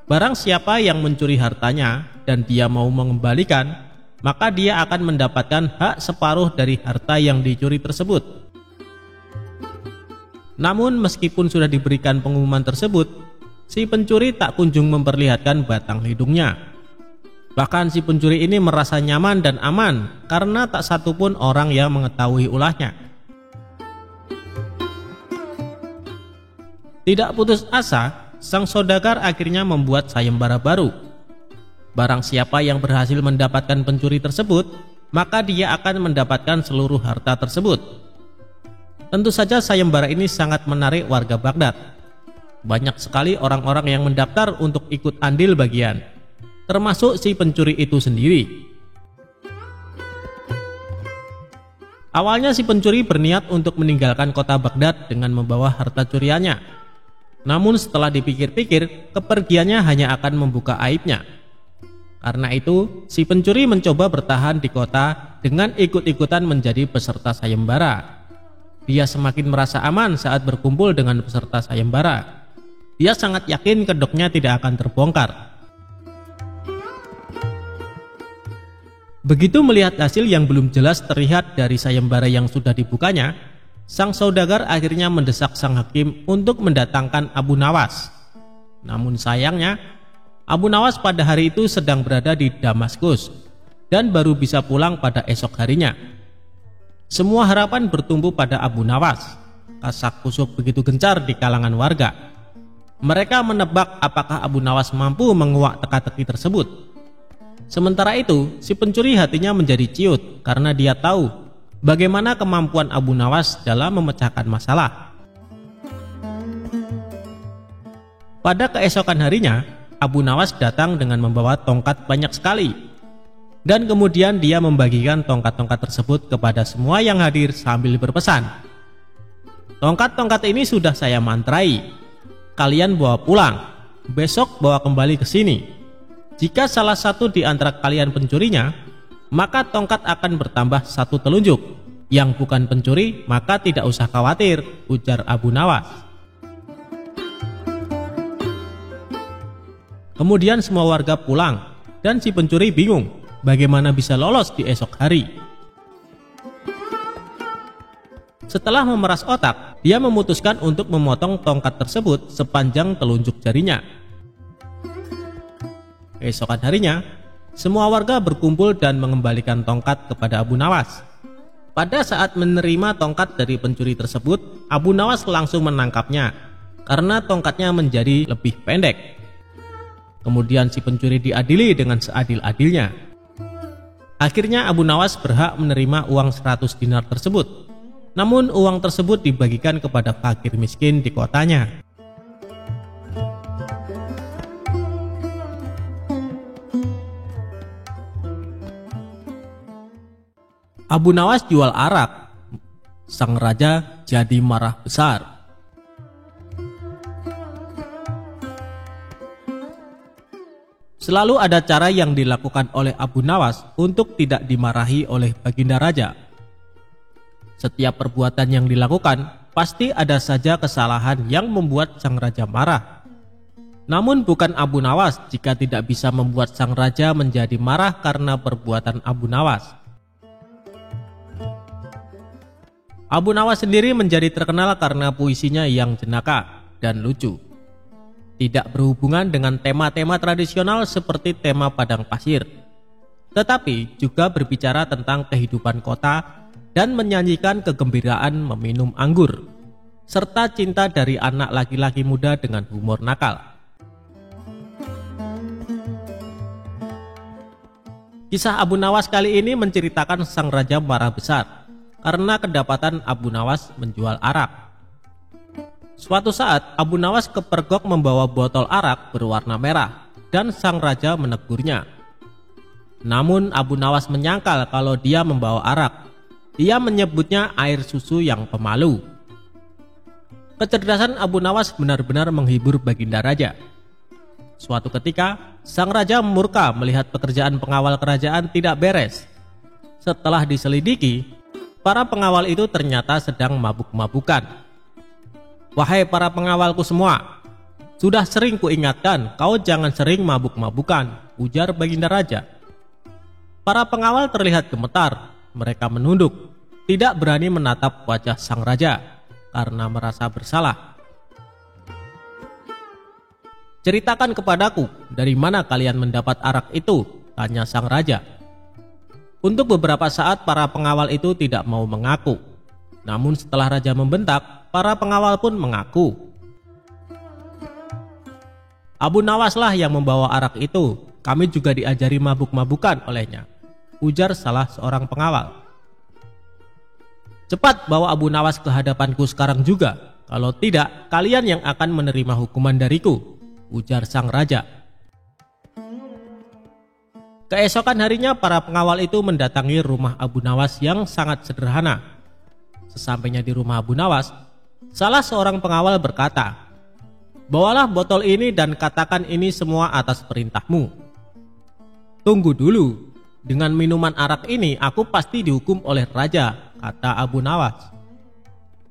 Barang siapa yang mencuri hartanya dan dia mau mengembalikan, maka dia akan mendapatkan hak separuh dari harta yang dicuri tersebut. Namun meskipun sudah diberikan pengumuman tersebut, si pencuri tak kunjung memperlihatkan batang hidungnya. Bahkan si pencuri ini merasa nyaman dan aman karena tak satupun orang yang mengetahui ulahnya. Tidak putus asa, sang saudagar akhirnya membuat sayembara baru. Barang siapa yang berhasil mendapatkan pencuri tersebut, maka dia akan mendapatkan seluruh harta tersebut. Tentu saja sayembara ini sangat menarik warga Baghdad. Banyak sekali orang-orang yang mendaftar untuk ikut andil bagian, termasuk si pencuri itu sendiri. Awalnya si pencuri berniat untuk meninggalkan kota Baghdad dengan membawa harta curiannya. Namun setelah dipikir-pikir, kepergiannya hanya akan membuka aibnya. Karena itu, si pencuri mencoba bertahan di kota dengan ikut-ikutan menjadi peserta sayembara. Dia semakin merasa aman saat berkumpul dengan peserta sayembara. Dia sangat yakin kedoknya tidak akan terbongkar. Begitu melihat hasil yang belum jelas terlihat dari sayembara yang sudah dibukanya, sang saudagar akhirnya mendesak sang hakim untuk mendatangkan Abu Nawas. Namun sayangnya, Abu Nawas pada hari itu sedang berada di Damaskus dan baru bisa pulang pada esok harinya. Semua harapan bertumbuh pada Abu Nawas. Kasak-kusuk begitu gencar di kalangan warga. Mereka menebak apakah Abu Nawas mampu menguak teka-teki tersebut. Sementara itu, si pencuri hatinya menjadi ciut karena dia tahu bagaimana kemampuan Abu Nawas dalam memecahkan masalah. Pada keesokan harinya, Abu Nawas datang dengan membawa tongkat banyak sekali. Dan kemudian dia membagikan tongkat-tongkat tersebut kepada semua yang hadir sambil berpesan, "Tongkat-tongkat ini sudah saya mantrai. Kalian bawa pulang. Besok bawa kembali ke sini. Jika salah satu di antara kalian pencurinya, maka tongkat akan bertambah satu telunjuk. Yang bukan pencuri, maka tidak usah khawatir," ujar Abu Nawas. Kemudian semua warga pulang, dan si pencuri bingung bagaimana bisa lolos di esok hari. Setelah memeras otak, dia memutuskan untuk memotong tongkat tersebut sepanjang telunjuk jarinya. Keesokan harinya, semua warga berkumpul dan mengembalikan tongkat kepada Abu Nawas. Pada saat menerima tongkat dari pencuri tersebut, Abu Nawas langsung menangkapnya karena tongkatnya menjadi lebih pendek. Kemudian si pencuri diadili dengan seadil-adilnya. Akhirnya Abu Nawas berhak menerima uang 100 dinar tersebut. Namun uang tersebut dibagikan kepada fakir miskin di kotanya. Abu Nawas jual arak. Sang raja jadi marah besar. Selalu ada cara yang dilakukan oleh Abu Nawas untuk tidak dimarahi oleh baginda raja. Setiap perbuatan yang dilakukan, pasti ada saja kesalahan yang membuat sang raja marah. Namun bukan Abu Nawas jika tidak bisa membuat sang raja menjadi marah karena perbuatan Abu Nawas. Abu Nawas sendiri menjadi terkenal karena puisinya yang jenaka dan lucu. Tidak berhubungan dengan tema-tema tradisional seperti tema padang pasir, tetapi juga berbicara tentang kehidupan kota dan menyanyikan kegembiraan meminum anggur, serta cinta dari anak laki-laki muda dengan humor nakal. Kisah Abu Nawas kali ini menceritakan sang raja marah besar karena kedapatan Abu Nawas menjual arak. Suatu saat Abu Nawas kepergok membawa botol arak berwarna merah dan sang raja menegurnya. Namun Abu Nawas menyangkal kalau dia membawa arak. Dia menyebutnya air susu yang pemalu. Kecerdasan Abu Nawas benar-benar menghibur baginda raja. Suatu ketika, sang raja murka melihat pekerjaan pengawal kerajaan tidak beres. Setelah diselidiki, para pengawal itu ternyata sedang mabuk-mabukan. "Wahai para pengawalku semua, sudah sering kuingatkan kau jangan sering mabuk-mabukan," ujar baginda raja. Para pengawal terlihat gemetar. Mereka menunduk, tidak berani menatap wajah sang raja karena merasa bersalah. "Ceritakan kepadaku, dari mana kalian mendapat arak itu?" tanya sang raja. Untuk beberapa saat para pengawal itu tidak mau mengaku. Namun setelah raja membentak, para pengawal pun mengaku. "Abu Nawas lah yang membawa arak itu, kami juga diajari mabuk-mabukan olehnya," ujar salah seorang pengawal. "Cepat bawa Abu Nawas ke hadapanku sekarang juga, kalau tidak kalian yang akan menerima hukuman dariku," ujar sang raja. Keesokan harinya para pengawal itu mendatangi rumah Abu Nawas yang sangat sederhana. Sesampainya di rumah Abu Nawas, salah seorang pengawal berkata, "Bawalah botol ini dan katakan ini semua atas perintahmu." "Tunggu dulu, dengan minuman arak ini aku pasti dihukum oleh raja," kata Abu Nawas.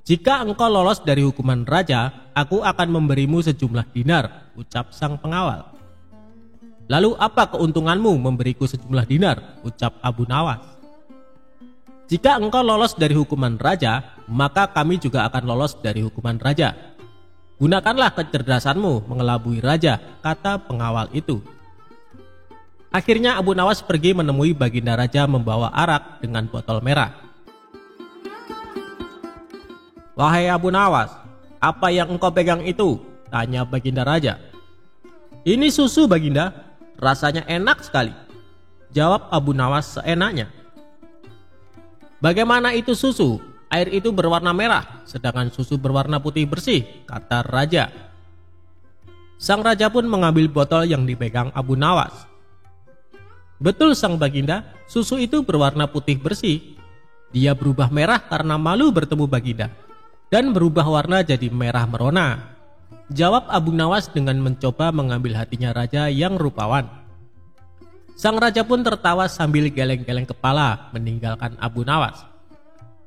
"Jika engkau lolos dari hukuman raja, aku akan memberimu sejumlah dinar," ucap sang pengawal. "Lalu apa keuntunganmu memberiku sejumlah dinar?" ucap Abu Nawas. "Jika engkau lolos dari hukuman raja, maka kami juga akan lolos dari hukuman raja. Gunakanlah kecerdasanmu mengelabui raja," kata pengawal itu. Akhirnya Abu Nawas pergi menemui baginda raja membawa arak dengan botol merah. "Wahai Abu Nawas, apa yang engkau pegang itu?" tanya baginda raja. "Ini susu baginda, rasanya enak sekali," jawab Abu Nawas seenaknya. "Bagaimana itu susu? Air itu berwarna merah, sedangkan susu berwarna putih bersih," kata raja. Sang raja pun mengambil botol yang dipegang Abu Nawas. "Betul sang baginda, susu itu berwarna putih bersih. Dia berubah merah karena malu bertemu baginda, dan berubah warna jadi merah merona," jawab Abu Nawas dengan mencoba mengambil hatinya raja yang rupawan. Sang raja pun tertawa sambil geleng-geleng kepala meninggalkan Abu Nawas.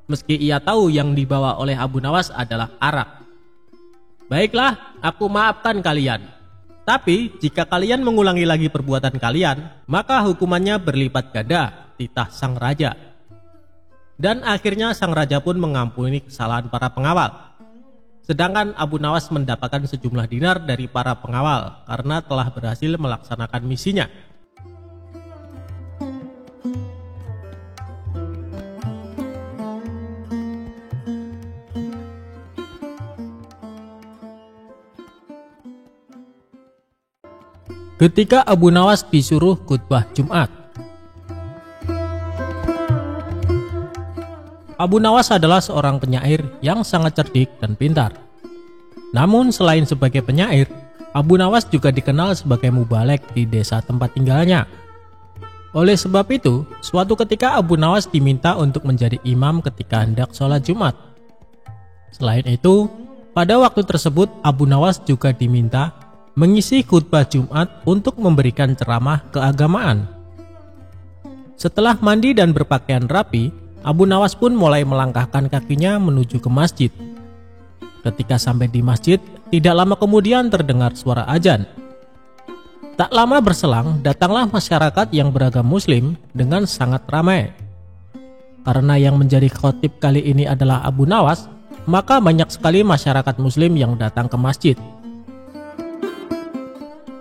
Meski ia tahu yang dibawa oleh Abu Nawas adalah arak. "Baiklah, aku maafkan kalian. Tapi jika kalian mengulangi lagi perbuatan kalian, maka hukumannya berlipat ganda," titah sang raja. Dan akhirnya sang raja pun mengampuni kesalahan para pengawal. Sedangkan Abu Nawas mendapatkan sejumlah dinar dari para pengawal karena telah berhasil melaksanakan misinya. Ketika Abu Nawas disuruh khutbah Jumat. Abu Nawas adalah seorang penyair yang sangat cerdik dan pintar. Namun selain sebagai penyair, Abu Nawas juga dikenal sebagai mubalek di desa tempat tinggalnya. Oleh sebab itu, suatu ketika Abu Nawas diminta untuk menjadi imam ketika hendak sholat Jumat. Selain itu, pada waktu tersebut Abu Nawas juga diminta mengisi khutbah Jumat untuk memberikan ceramah keagamaan. Setelah mandi dan berpakaian rapi, Abu Nawas pun mulai melangkahkan kakinya menuju ke masjid. Ketika sampai di masjid, tidak lama kemudian terdengar suara azan. Tak lama berselang, datanglah masyarakat yang beragam Muslim dengan sangat ramai. Karena yang menjadi khotib kali ini adalah Abu Nawas, maka banyak sekali masyarakat Muslim yang datang ke masjid.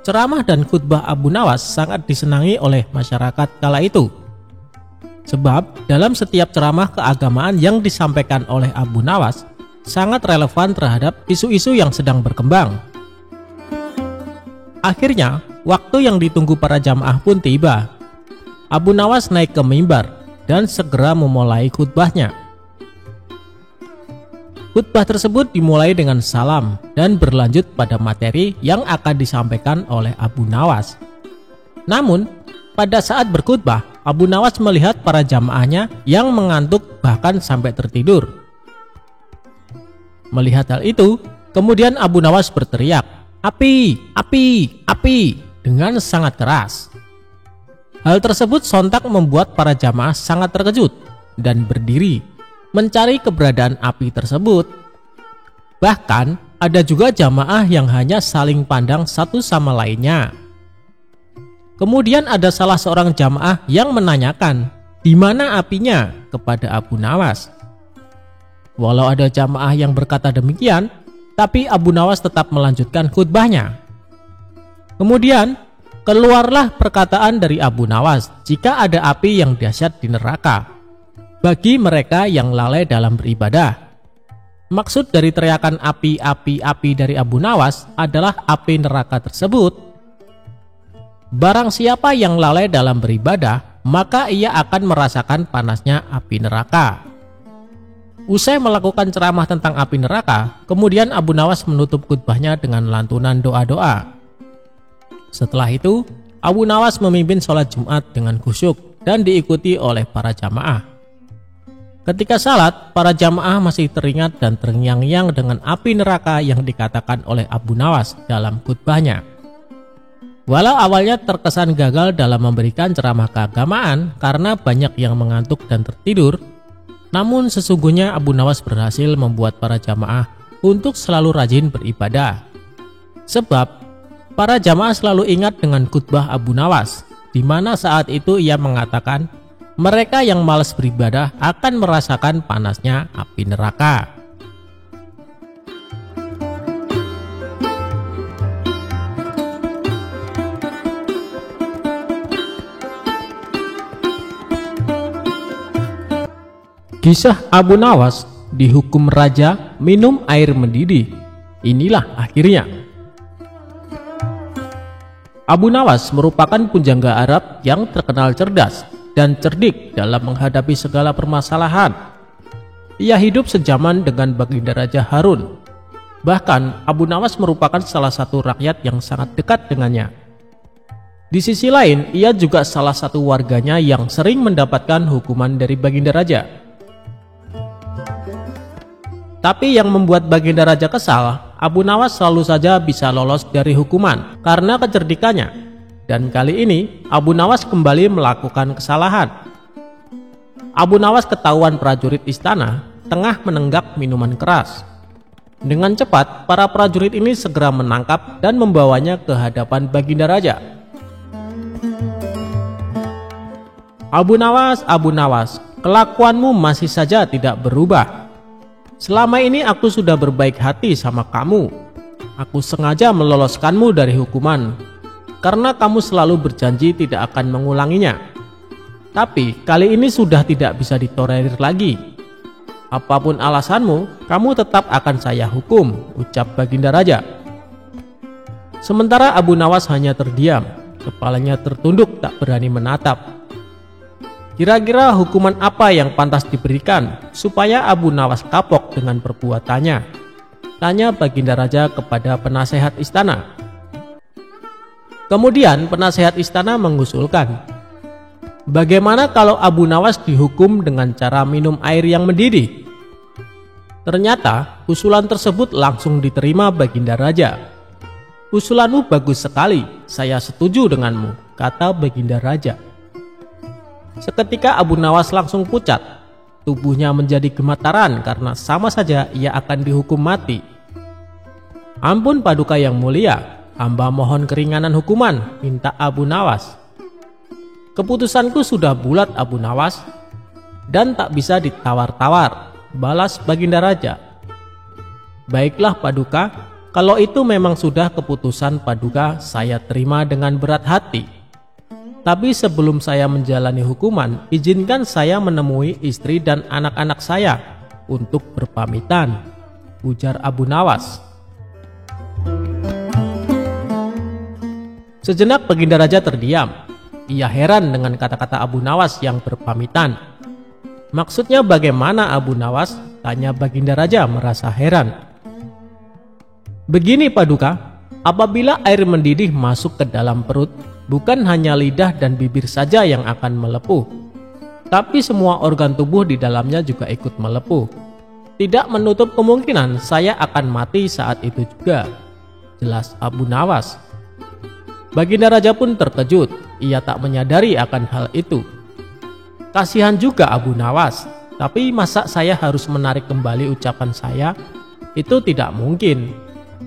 Ceramah dan khutbah Abu Nawas sangat disenangi oleh masyarakat kala itu. Sebab dalam setiap ceramah keagamaan yang disampaikan oleh Abu Nawas sangat relevan terhadap isu-isu yang sedang berkembang. Akhirnya, waktu yang ditunggu para jamaah pun tiba. Abu Nawas naik ke mimbar dan segera memulai khutbahnya. Khutbah tersebut dimulai dengan salam dan berlanjut pada materi yang akan disampaikan oleh Abu Nawas. Namun, pada saat berkhutbah, Abu Nawas melihat para jamaahnya yang mengantuk bahkan sampai tertidur. Melihat hal itu, kemudian Abu Nawas berteriak, "Api, api, api!" dengan sangat keras. Hal tersebut sontak membuat para jamaah sangat terkejut dan berdiri mencari keberadaan api tersebut. Bahkan ada juga jamaah yang hanya saling pandang satu sama lainnya. Kemudian ada salah seorang jamaah yang menanyakan, "Di mana apinya?" kepada Abu Nawas. Walau ada jamaah yang berkata demikian, tapi Abu Nawas tetap melanjutkan khutbahnya. Kemudian keluarlah perkataan dari Abu Nawas, jika ada api yang dahsyat di neraka bagi mereka yang lalai dalam beribadah. Maksud dari teriakan api, api, api dari Abu Nawas adalah api neraka tersebut. Barang siapa yang lalai dalam beribadah, maka ia akan merasakan panasnya api neraka. Usai melakukan ceramah tentang api neraka, kemudian Abu Nawas menutup khutbahnya dengan lantunan doa-doa. Setelah itu, Abu Nawas memimpin sholat Jumat dengan khusyuk dan diikuti oleh para jamaah. Ketika salat, para jamaah masih teringat dan terngiang-ngiang dengan api neraka yang dikatakan oleh Abu Nawas dalam khutbahnya. Walau awalnya terkesan gagal dalam memberikan ceramah keagamaan karena banyak yang mengantuk dan tertidur, namun sesungguhnya Abu Nawas berhasil membuat para jamaah untuk selalu rajin beribadah. Sebab para jamaah selalu ingat dengan khutbah Abu Nawas, di mana saat itu ia mengatakan, mereka yang malas beribadah akan merasakan panasnya api neraka. Kisah Abu Nawas dihukum raja minum air mendidih. Inilah akhirnya. Abu Nawas merupakan pujangga Arab yang terkenal cerdas dan cerdik dalam menghadapi segala permasalahan. Ia hidup sejaman dengan baginda Raja Harun. Bahkan Abu Nawas merupakan salah satu rakyat yang sangat dekat dengannya. Di sisi lain, ia juga salah satu warganya yang sering mendapatkan hukuman dari baginda raja. Tapi yang membuat baginda raja kesal, Abu Nawas selalu saja bisa lolos dari hukuman karena kecerdikannya. Dan kali ini Abu Nawas kembali melakukan kesalahan. Abu Nawas ketahuan prajurit istana tengah menenggak minuman keras. Dengan cepat para prajurit ini segera menangkap dan membawanya ke hadapan baginda raja. Abu Nawas, Kelakuanmu masih saja tidak berubah. Selama ini aku sudah berbaik hati sama kamu. Aku sengaja meloloskanmu dari hukuman karena kamu selalu berjanji tidak akan mengulanginya. Tapi kali ini sudah tidak bisa ditolerir lagi. Apapun alasanmu, kamu tetap akan saya hukum, ucap Baginda Raja. Sementara Abu Nawas hanya terdiam, kepalanya tertunduk tak berani menatap. Kira-kira hukuman apa yang pantas diberikan supaya Abu Nawas kapok dengan perbuatannya? Tanya Baginda Raja kepada penasehat istana. Kemudian penasehat istana mengusulkan, bagaimana kalau Abu Nawas dihukum dengan cara minum air yang mendidih? Ternyata usulan tersebut langsung diterima Baginda Raja. Usulanmu bagus sekali, saya setuju denganmu, kata Baginda Raja. Seketika Abu Nawas langsung pucat. Tubuhnya menjadi gemetaran karena sama saja ia akan dihukum mati. Ampun Paduka yang mulia, hamba mohon keringanan hukuman, minta Abu Nawas. Keputusanku sudah bulat Abu Nawas, dan tak bisa ditawar-tawar, balas Baginda Raja. Baiklah Paduka, kalau itu memang sudah keputusan Paduka, saya terima dengan berat hati. Tapi sebelum saya menjalani hukuman, izinkan saya menemui istri dan anak-anak saya untuk berpamitan, ujar Abu Nawas. Sejenak Baginda Raja terdiam. Ia heran dengan kata-kata Abu Nawas yang berpamitan. Maksudnya bagaimana Abu Nawas? Tanya Baginda Raja merasa heran. Begini Paduka, apabila air mendidih masuk ke dalam perut, bukan hanya lidah dan bibir saja yang akan melepuh, tapi semua organ tubuh di dalamnya juga ikut melepuh. Tidak menutup kemungkinan saya akan mati saat itu juga, jelas Abu Nawas. Baginda Raja pun terkejut, ia tak menyadari akan hal itu. Kasihan juga Abu Nawas, tapi masa saya harus menarik kembali ucapan saya? Itu tidak mungkin.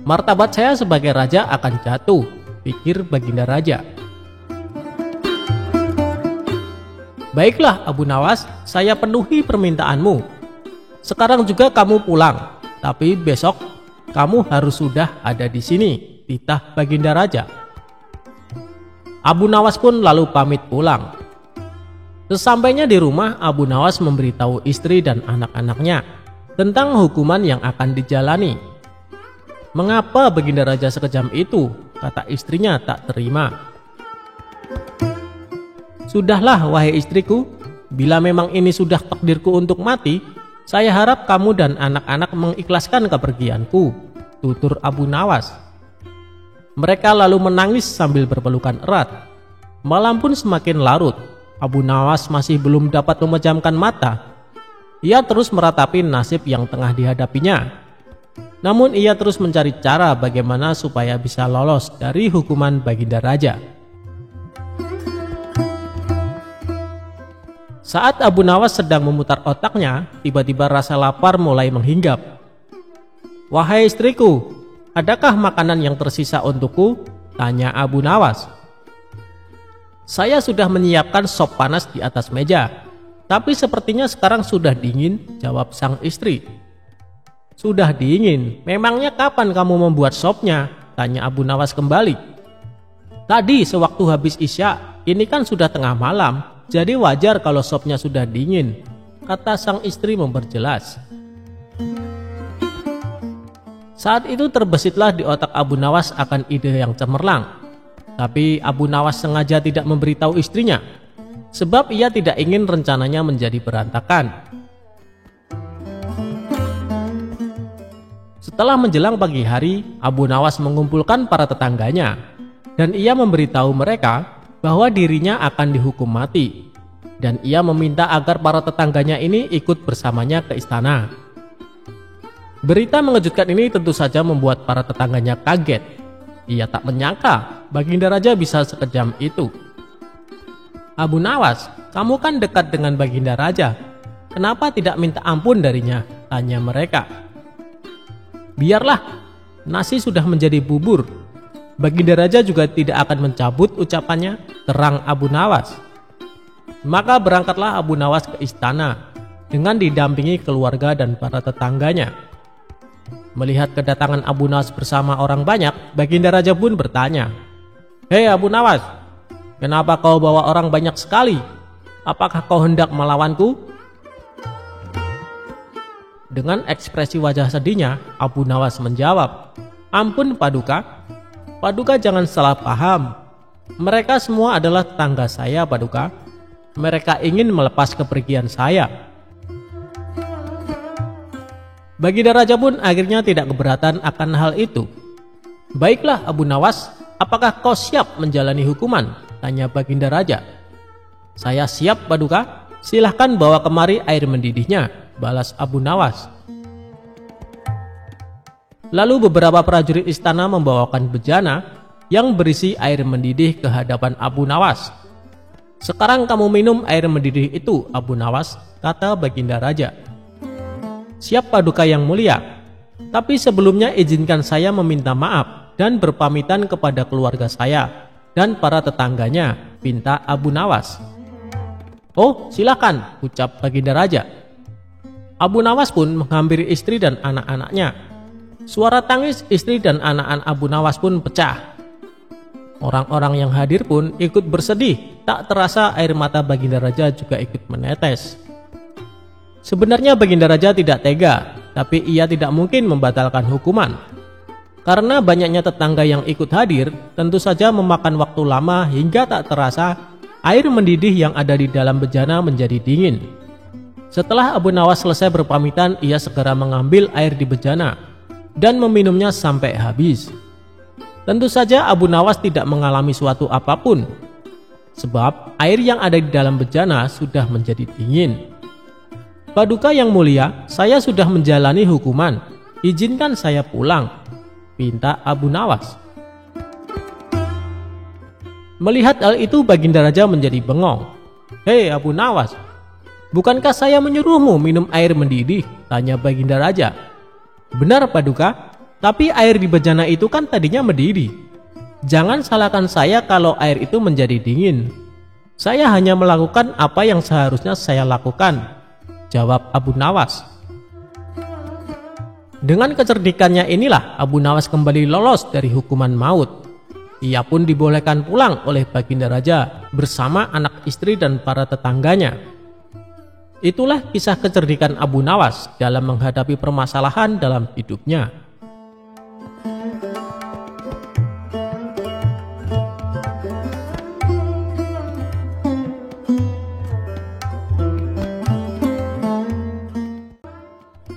Martabat saya sebagai raja akan jatuh, pikir Baginda Raja. Baiklah Abu Nawas, saya penuhi permintaanmu. Sekarang juga kamu pulang, tapi besok kamu harus sudah ada di sini, titah Baginda Raja. Abu Nawas pun lalu pamit pulang. Sesampainya di rumah, Abu Nawas memberitahu istri dan anak-anaknya tentang hukuman yang akan dijalani. Mengapa Baginda Raja sekejam itu? Kata istrinya tak terima. Sudahlah wahai istriku, bila memang ini sudah takdirku untuk mati, saya harap kamu dan anak-anak mengikhlaskan kepergianku, tutur Abu Nawas. Mereka lalu menangis sambil berpelukan erat. Malam pun semakin larut. Abu Nawas masih belum dapat memejamkan mata. Ia terus meratapi nasib yang tengah dihadapinya. Namun ia terus mencari cara bagaimana supaya bisa lolos dari hukuman Baginda Raja. Saat Abu Nawas sedang memutar otaknya, tiba-tiba rasa lapar mulai menghinggap. Wahai istriku, adakah makanan yang tersisa untukku? Tanya Abu Nawas. Saya sudah menyiapkan sop panas di atas meja, tapi sepertinya sekarang sudah dingin, jawab sang istri. Sudah dingin, memangnya kapan kamu membuat sopnya? Tanya Abu Nawas kembali. Tadi sewaktu habis isya, ini kan sudah tengah malam, jadi wajar kalau sopnya sudah dingin, kata sang istri memperjelas. Saat itu terbesitlah di otak Abu Nawas akan ide yang cemerlang. Tapi Abu Nawas sengaja tidak memberitahu istrinya, sebab ia tidak ingin rencananya menjadi berantakan. Setelah menjelang pagi hari, Abu Nawas mengumpulkan para tetangganya, dan ia memberitahu mereka bahwa dirinya akan dihukum mati, dan ia meminta agar para tetangganya ini ikut bersamanya ke istana. Berita mengejutkan ini tentu saja membuat para tetangganya kaget. Ia tak menyangka Baginda Raja bisa sekejam itu. Abu Nawas, kamu kan dekat dengan Baginda Raja, kenapa tidak minta ampun darinya? Tanya mereka. Biarlah, nasi sudah menjadi bubur. Baginda Raja juga tidak akan mencabut ucapannya, terang Abu Nawas. Maka berangkatlah Abu Nawas ke istana dengan didampingi keluarga dan para tetangganya. Melihat kedatangan Abu Nawas bersama orang banyak, Baginda Raja pun bertanya, "Hei Abu Nawas, kenapa kau bawa orang banyak sekali? Apakah kau hendak melawanku?" Dengan ekspresi wajah sedihnya, Abu Nawas menjawab, "Ampun Paduka, Paduka jangan salah paham. Mereka semua adalah tetangga saya Paduka. Mereka ingin melepas kepergian saya." Baginda Raja pun akhirnya tidak keberatan akan hal itu. "Baiklah Abu Nawas, apakah kau siap menjalani hukuman?" tanya Baginda Raja. "Saya siap Paduka, silahkan bawa kemari air mendidihnya," balas Abu Nawas. Lalu beberapa prajurit istana membawakan bejana yang berisi air mendidih ke hadapan Abu Nawas. "Sekarang kamu minum air mendidih itu Abu Nawas," kata Baginda Raja. "Siap Paduka yang mulia, tapi sebelumnya izinkan saya meminta maaf dan berpamitan kepada keluarga saya dan para tetangganya," pinta Abu Nawas. "Oh silakan," ucap Baginda Raja. Abu Nawas pun menghampiri istri dan anak-anaknya. Suara tangis istri dan anak-anak Abu Nawas pun pecah. Orang-orang yang hadir pun ikut bersedih. Tak terasa air mata Baginda Raja juga ikut menetes. Sebenarnya Baginda Raja tidak tega, tapi ia tidak mungkin membatalkan hukuman. Karena banyaknya tetangga yang ikut hadir, tentu saja memakan waktu lama hingga tak terasa air mendidih yang ada di dalam bejana menjadi dingin. Setelah Abu Nawas selesai berpamitan, ia segera mengambil air di bejana dan meminumnya sampai habis. Tentu saja Abu Nawas tidak mengalami suatu apapun, sebab air yang ada di dalam bejana sudah menjadi dingin. "Paduka yang mulia, saya sudah menjalani hukuman. Izinkan saya pulang," pinta Abu Nawas. Melihat hal itu Baginda Raja menjadi bengong. "Hei Abu Nawas, bukankah saya menyuruhmu minum air mendidih?" tanya Baginda Raja. "Benar Paduka, tapi air di bejana itu kan tadinya mendidih. Jangan salahkan saya kalau air itu menjadi dingin. Saya hanya melakukan apa yang seharusnya saya lakukan," jawab Abu Nawas. Dengan kecerdikannya inilah Abu Nawas kembali lolos dari hukuman maut. Ia pun dibolehkan pulang oleh Baginda Raja bersama anak istri dan para tetangganya. Itulah kisah kecerdikan Abu Nawas dalam menghadapi permasalahan dalam hidupnya.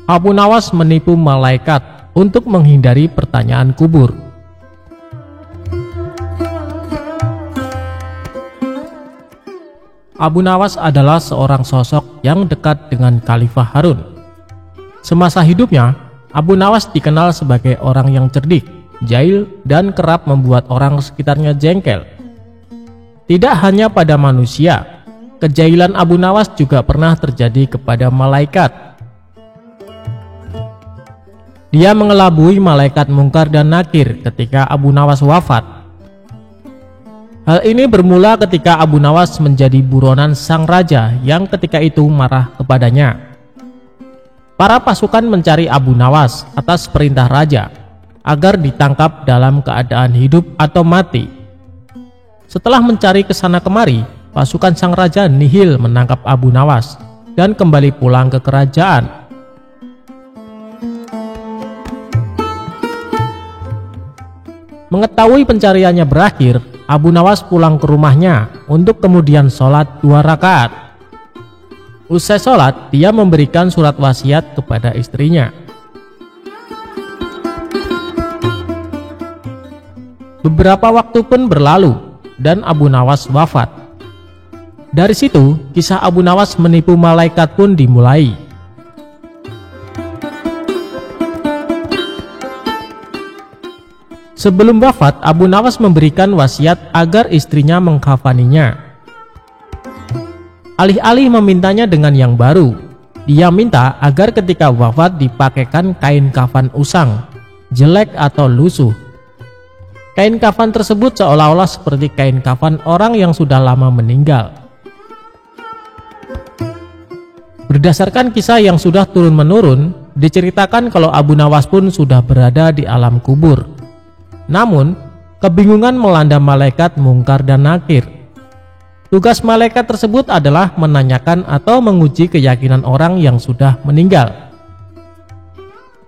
Abu Nawas menipu malaikat untuk menghindari pertanyaan kubur. Abu Nawas adalah seorang sosok yang dekat dengan Khalifah Harun. Semasa hidupnya, Abu Nawas dikenal sebagai orang yang cerdik, jahil, dan kerap membuat orang sekitarnya jengkel. Tidak hanya pada manusia, kejahilan Abu Nawas juga pernah terjadi kepada malaikat. Dia mengelabui malaikat Mungkar dan Nakir ketika Abu Nawas wafat. Hal ini bermula ketika Abu Nawas menjadi buronan sang raja yang ketika itu marah kepadanya. Para pasukan mencari Abu Nawas atas perintah raja agar ditangkap dalam keadaan hidup atau mati. Setelah mencari kesana kemari, pasukan sang raja nihil menangkap Abu Nawas dan kembali pulang ke kerajaan. Mengetahui pencariannya berakhir, Abu Nawas pulang ke rumahnya untuk kemudian sholat 2 rakaat. Usai sholat, dia memberikan surat wasiat kepada istrinya. Beberapa waktu pun berlalu dan Abu Nawas wafat. Dari situ, kisah Abu Nawas menipu malaikat pun dimulai. Sebelum wafat, Abu Nawas memberikan wasiat agar istrinya mengkafaninya. Alih-alih memintanya dengan yang baru, dia minta agar ketika wafat dipakaikan kain kafan usang, jelek atau lusuh. Kain kafan tersebut seolah-olah seperti kain kafan orang yang sudah lama meninggal. Berdasarkan kisah yang sudah turun-menurun, diceritakan kalau Abu Nawas pun sudah berada di alam kubur. Namun, kebingungan melanda malaikat Mungkar dan Nakir. Tugas malaikat tersebut adalah menanyakan atau menguji keyakinan orang yang sudah meninggal.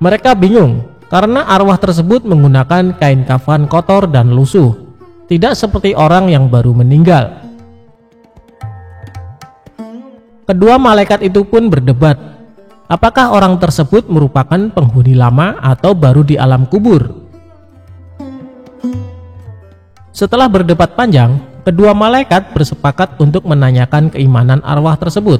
Mereka bingung karena arwah tersebut menggunakan kain kafan kotor dan lusuh, tidak seperti orang yang baru meninggal. Kedua malaikat itu pun berdebat, apakah orang tersebut merupakan penghuni lama atau baru di alam kubur. Setelah berdebat panjang, kedua malaikat bersepakat untuk menanyakan keimanan arwah tersebut.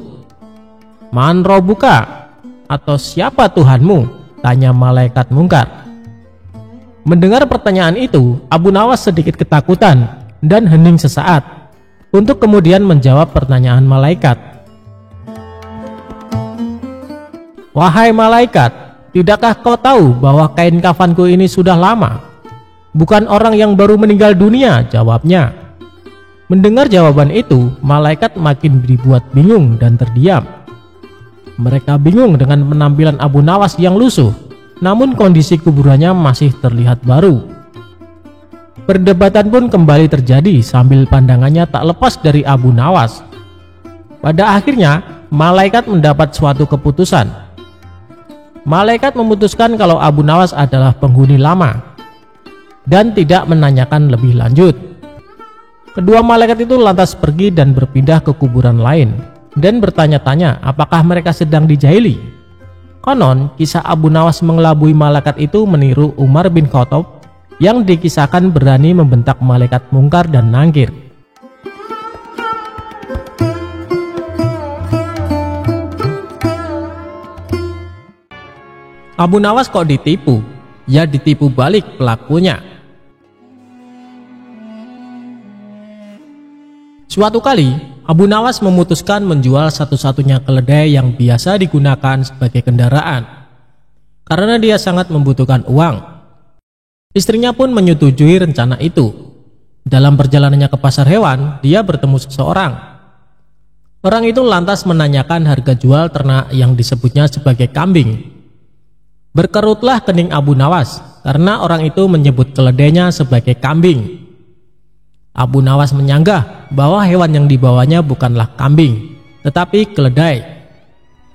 Man Rabbuka, atau siapa Tuhanmu? Tanya malaikat Mungkar. Mendengar pertanyaan itu, Abu Nawas sedikit ketakutan dan hening sesaat untuk kemudian menjawab pertanyaan malaikat. Wahai malaikat, tidakkah kau tahu bahwa kain kafanku ini sudah lama? Bukan orang yang baru meninggal dunia, jawabnya. Mendengar jawaban itu, malaikat makin dibuat bingung dan terdiam. Mereka bingung dengan penampilan Abu Nawas yang lusuh, namun kondisi kuburannya masih terlihat baru. Perdebatan pun kembali terjadi sambil pandangannya tak lepas dari Abu Nawas. Pada akhirnya, malaikat mendapat suatu keputusan. Malaikat memutuskan kalau Abu Nawas adalah penghuni lama dan tidak menanyakan lebih lanjut. Kedua malaikat itu lantas pergi dan berpindah ke kuburan lain dan bertanya-tanya apakah mereka sedang dijahili. Konon, kisah Abu Nawas mengelabui malaikat itu meniru Umar bin Khattab yang dikisahkan berani membentak malaikat Mungkar dan Nakir. Abu Nawas kok ditipu? Ya ditipu balik pelakunya. Suatu kali, Abu Nawas memutuskan menjual satu-satunya keledai yang biasa digunakan sebagai kendaraan karena dia sangat membutuhkan uang. Istrinya pun menyetujui rencana itu. Dalam perjalanannya ke pasar hewan, dia bertemu seseorang. Orang itu lantas menanyakan harga jual ternak yang disebutnya sebagai kambing. Berkerutlah kening Abu Nawas karena orang itu menyebut keledainya sebagai kambing. Abu Nawas menyanggah bahwa hewan yang dibawanya bukanlah kambing, tetapi keledai.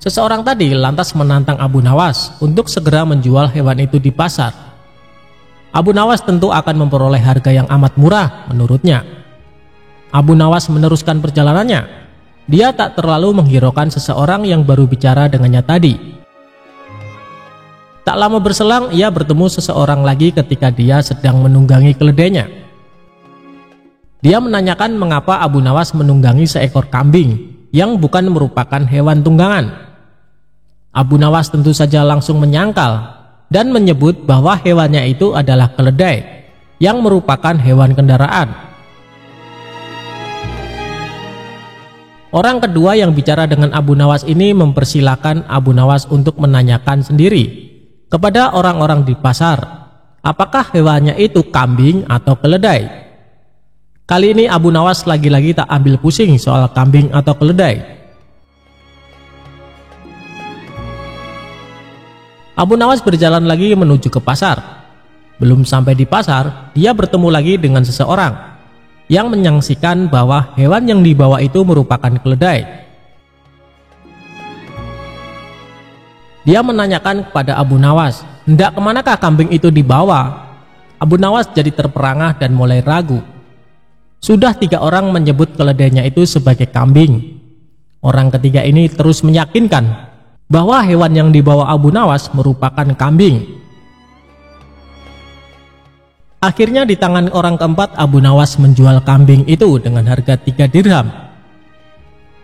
Seseorang tadi lantas menantang Abu Nawas untuk segera menjual hewan itu di pasar. Abu Nawas tentu akan memperoleh harga yang amat murah menurutnya. Abu Nawas meneruskan perjalanannya. Dia tak terlalu menghiraukan seseorang yang baru bicara dengannya tadi. Tak lama berselang, ia bertemu seseorang lagi ketika dia sedang menunggangi keledainya. Dia menanyakan mengapa Abu Nawas menunggangi seekor kambing yang bukan merupakan hewan tunggangan. Abu Nawas tentu saja langsung menyangkal dan menyebut bahwa hewannya itu adalah keledai yang merupakan hewan kendaraan. Orang kedua yang bicara dengan Abu Nawas ini mempersilahkan Abu Nawas untuk menanyakan sendiri kepada orang-orang di pasar, apakah hewannya itu kambing atau keledai. Kali ini Abu Nawas lagi-lagi tak ambil pusing soal kambing atau keledai. Abu Nawas berjalan lagi menuju ke pasar. Belum sampai di pasar, dia bertemu lagi dengan seseorang yang menyaksikan bahwa hewan yang dibawa itu merupakan keledai. Dia menanyakan kepada Abu Nawas, hendak kemanakah kambing itu dibawa? Abu Nawas jadi terperangah dan mulai ragu. Sudah 3 orang menyebut keledainya itu sebagai kambing. Orang ketiga ini terus meyakinkan bahwa hewan yang dibawa Abu Nawas merupakan kambing. Akhirnya di tangan orang keempat, Abu Nawas menjual kambing itu dengan harga 3 dirham.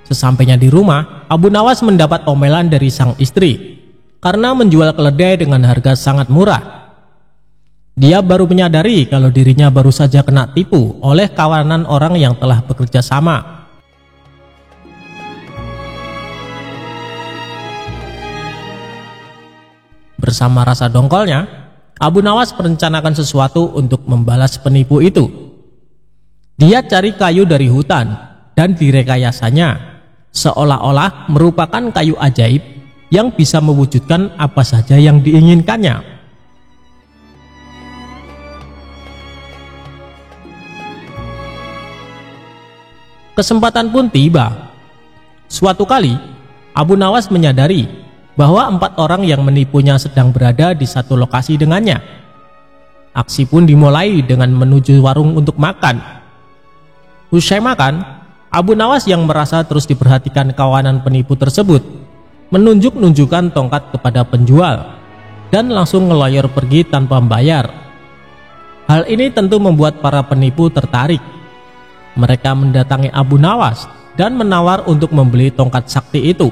Sesampainya di rumah, Abu Nawas mendapat omelan dari sang istri karena menjual keledai dengan harga sangat murah. Dia baru menyadari kalau dirinya baru saja kena tipu oleh kawanan orang yang telah bekerja sama. Bersama rasa dongkolnya, Abu Nawas merencanakan sesuatu untuk membalas penipu itu. Dia cari kayu dari hutan dan direkayasanya seolah-olah merupakan kayu ajaib yang bisa mewujudkan apa saja yang diinginkannya. Kesempatan pun tiba. Suatu kali, Abu Nawas menyadari bahwa 4 orang yang menipunya sedang berada di satu lokasi dengannya. Aksi pun dimulai dengan menuju warung untuk makan. Usai makan, Abu Nawas yang merasa terus diperhatikan kawanan penipu tersebut menunjuk-nunjukkan tongkat kepada penjual dan langsung ngelayar pergi tanpa membayar. Hal ini tentu membuat para penipu tertarik. Mereka mendatangi Abu Nawas dan menawar untuk membeli tongkat sakti itu.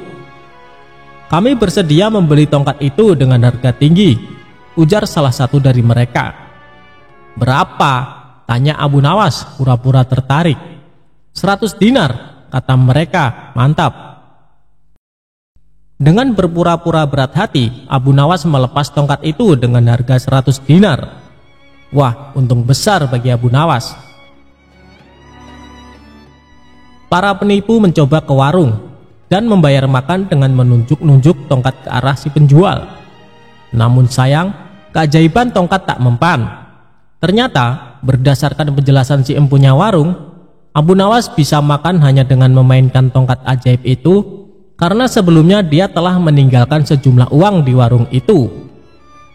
"Kami bersedia membeli tongkat itu dengan harga tinggi," ujar salah satu dari mereka. "Berapa?" tanya Abu Nawas pura-pura tertarik. 100 dinar, kata mereka. "Mantap." Dengan berpura-pura berat hati, Abu Nawas melepas tongkat itu dengan harga 100 dinar. Wah, untung besar bagi Abu Nawas. Para penipu mencoba ke warung dan membayar makan dengan menunjuk-nunjuk tongkat ke arah si penjual. Namun sayang, keajaiban tongkat tak mempan. Ternyata, berdasarkan penjelasan si empunya warung, Abu Nawas bisa makan hanya dengan memainkan tongkat ajaib itu karena sebelumnya dia telah meninggalkan sejumlah uang di warung itu.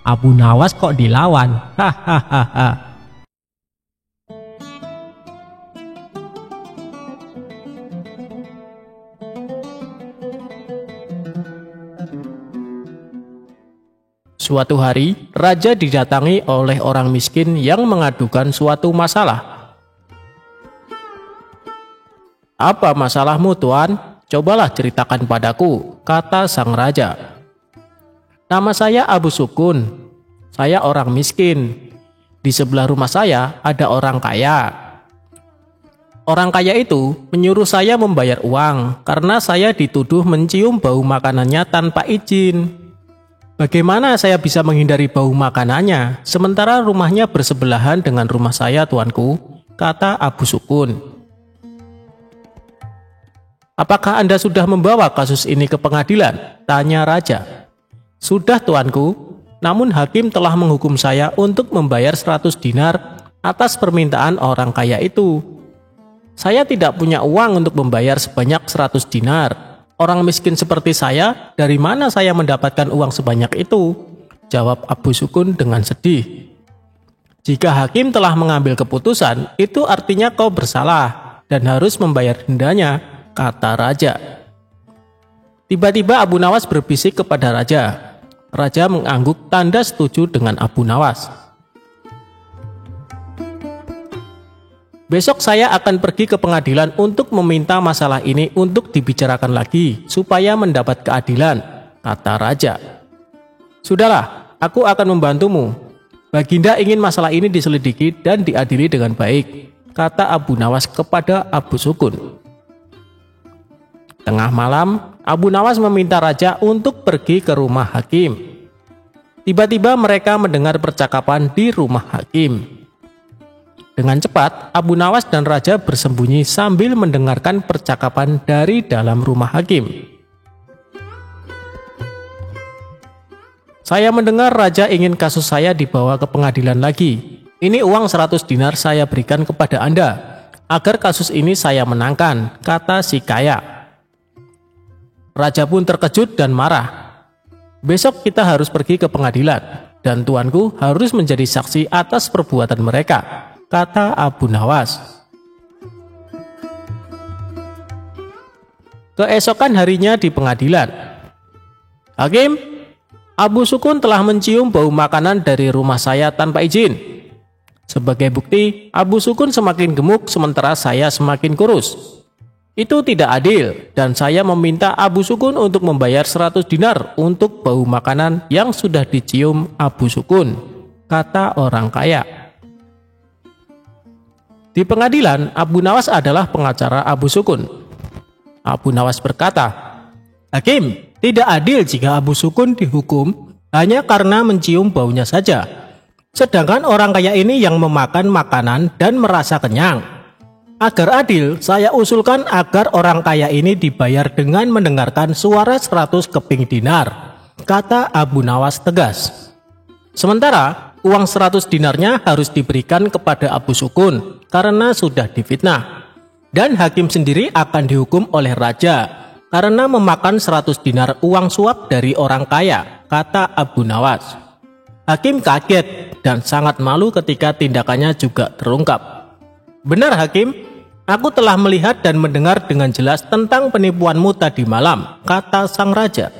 Abu Nawas kok dilawan? Hahaha. Suatu hari, raja didatangi oleh orang miskin yang mengadukan suatu masalah. "Apa masalahmu, Tuan? Cobalah ceritakan padaku," kata sang raja. "Nama saya Abu Sukun. Saya orang miskin. Di sebelah rumah saya ada orang kaya. Orang kaya itu menyuruh saya membayar uang karena saya dituduh mencium bau makanannya tanpa izin. Bagaimana saya bisa menghindari bau makanannya sementara rumahnya bersebelahan dengan rumah saya, tuanku?" kata Abu Sukun. "Apakah Anda sudah membawa kasus ini ke pengadilan?" tanya raja. "Sudah, tuanku. Namun hakim telah menghukum saya untuk membayar 100 dinar atas permintaan orang kaya itu. Saya tidak punya uang untuk membayar sebanyak 100 dinar. Orang miskin seperti saya, dari mana saya mendapatkan uang sebanyak itu?" jawab Abu Sukun dengan sedih. "Jika hakim telah mengambil keputusan, itu artinya kau bersalah dan harus membayar dendanya," kata raja. Tiba-tiba Abu Nawas berbisik kepada raja. Raja mengangguk tanda setuju dengan Abu Nawas. "Besok saya akan pergi ke pengadilan untuk meminta masalah ini untuk dibicarakan lagi supaya mendapat keadilan," kata raja. "Sudahlah, aku akan membantumu. Baginda ingin masalah ini diselidiki dan diadili dengan baik," kata Abu Nawas kepada Abu Sukun. Tengah malam, Abu Nawas meminta raja untuk pergi ke rumah hakim. Tiba-tiba mereka mendengar percakapan di rumah hakim. Dengan cepat, Abu Nawas dan raja bersembunyi sambil mendengarkan percakapan dari dalam rumah hakim. "Saya mendengar raja ingin kasus saya dibawa ke pengadilan lagi. Ini uang 100 dinar saya berikan kepada Anda agar kasus ini saya menangkan," kata si kaya. Raja pun terkejut dan marah. "Besok kita harus pergi ke pengadilan dan tuanku harus menjadi saksi atas perbuatan mereka," kata Abu Nawas. Keesokan harinya di pengadilan. "Hakim, Abu Sukun telah mencium bau makanan dari rumah saya tanpa izin. Sebagai bukti, Abu Sukun semakin gemuk sementara saya semakin kurus. Itu tidak adil dan saya meminta Abu Sukun untuk membayar 100 dinar untuk bau makanan yang sudah dicium Abu Sukun," kata orang kaya. Di pengadilan, Abu Nawas adalah pengacara Abu Sukun. Abu Nawas berkata, "Hakim, tidak adil jika Abu Sukun dihukum hanya karena mencium baunya saja. Sedangkan orang kaya ini yang memakan makanan dan merasa kenyang. Agar adil, saya usulkan agar orang kaya ini dibayar dengan mendengarkan suara 100 keping dinar, kata Abu Nawas tegas. Sementara uang 100 dinarnya harus diberikan kepada Abu Sukun karena sudah difitnah. Dan hakim sendiri akan dihukum oleh raja karena memakan 100 dinar uang suap dari orang kaya, kata Abu Nawas. Hakim kaget dan sangat malu ketika tindakannya juga terungkap. Benar Hakim, aku telah melihat dan mendengar dengan jelas tentang penipuanmu tadi malam, kata sang raja.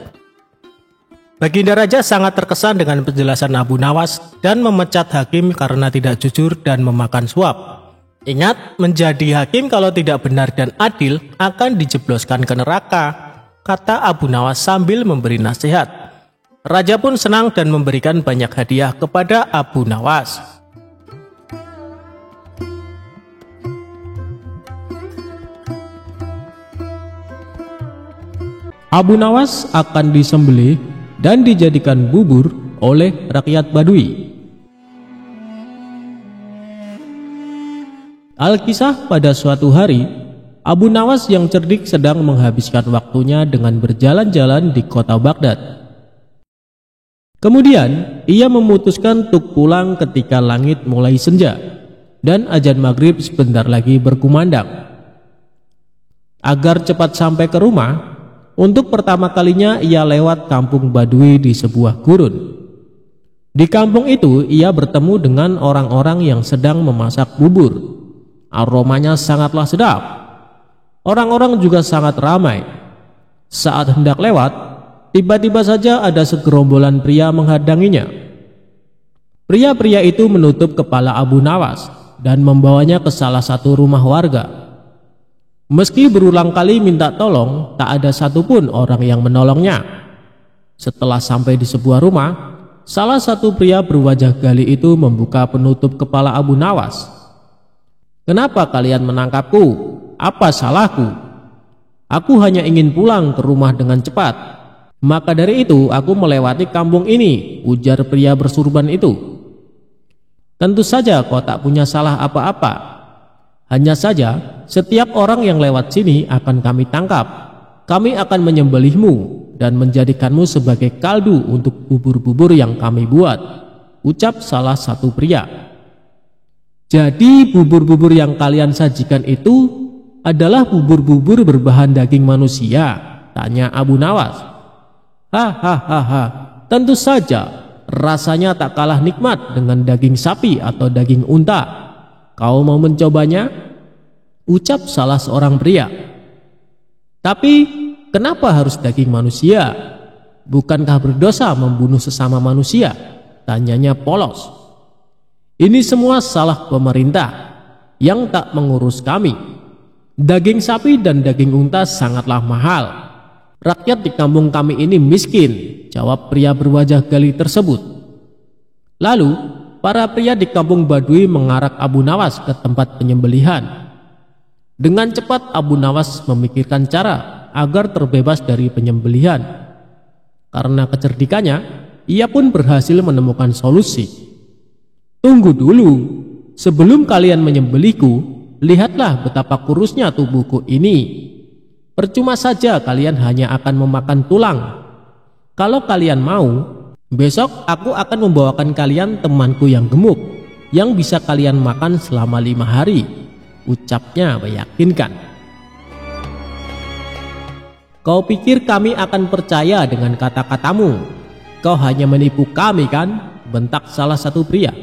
Baginda Raja sangat terkesan dengan penjelasan Abu Nawas dan memecat Hakim karena tidak jujur dan memakan suap. Ingat, menjadi hakim kalau tidak benar dan adil akan dijebloskan ke neraka, kata Abu Nawas sambil memberi nasihat. Raja pun senang dan memberikan banyak hadiah kepada Abu Nawas. Abu Nawas akan disembelih dan dijadikan bubur oleh rakyat Badui. Alkisah, pada suatu hari, Abu Nawas yang cerdik sedang menghabiskan waktunya dengan berjalan-jalan di kota Baghdad. Kemudian, ia memutuskan untuk pulang ketika langit mulai senja dan azan maghrib sebentar lagi berkumandang. Agar cepat sampai ke rumah, untuk pertama kalinya ia lewat kampung Badui di sebuah gurun. Di kampung itu, ia bertemu dengan orang-orang yang sedang memasak bubur. Aromanya sangatlah sedap. Orang-orang juga sangat ramai. Saat hendak lewat, tiba-tiba saja ada segerombolan pria menghadanginya. Pria-pria itu menutup kepala Abu Nawas dan membawanya ke salah satu rumah warga. Meski berulang kali minta tolong, tak ada satupun orang yang menolongnya. Setelah sampai di sebuah rumah, salah satu pria berwajah gali itu membuka penutup kepala Abu Nawas. "Kenapa kalian menangkapku? Apa salahku? Aku hanya ingin pulang ke rumah dengan cepat. Maka dari itu aku melewati kampung ini," ujar pria bersurban itu. "Tentu saja kau tak punya salah apa-apa. Hanya saja setiap orang yang lewat sini akan kami tangkap. Kami akan menyembelihmu dan menjadikanmu sebagai kaldu untuk bubur-bubur yang kami buat," ucap salah satu pria. "Jadi bubur-bubur yang kalian sajikan itu adalah bubur-bubur berbahan daging manusia?" tanya Abu Nawas. "Hahaha, tentu saja, rasanya tak kalah nikmat dengan daging sapi atau daging unta. Kau mau mencobanya?" ucap salah seorang pria. "Tapi kenapa harus daging manusia? Bukankah berdosa membunuh sesama manusia?" tanyanya polos. "Ini semua salah pemerintah yang tak mengurus kami. Daging sapi dan daging unta sangatlah mahal. Rakyat di kampung kami ini miskin," jawab pria berwajah gali tersebut. Lalu, para pria di kampung Badui mengarak Abu Nawas ke tempat penyembelihan. Dengan cepat Abu Nawas memikirkan cara agar terbebas dari penyembelihan. Karena kecerdikannya, ia pun berhasil menemukan solusi. "Tunggu dulu, sebelum kalian menyembelihku, lihatlah betapa kurusnya tubuhku ini. Percuma saja kalian hanya akan memakan tulang. Kalau kalian mau, besok aku akan membawakan kalian temanku yang gemuk, yang bisa kalian makan selama 5 hari, ucapnya meyakinkan. "Kau pikir kami akan percaya dengan kata-katamu? Kau hanya menipu kami kan?" bentak salah satu pria.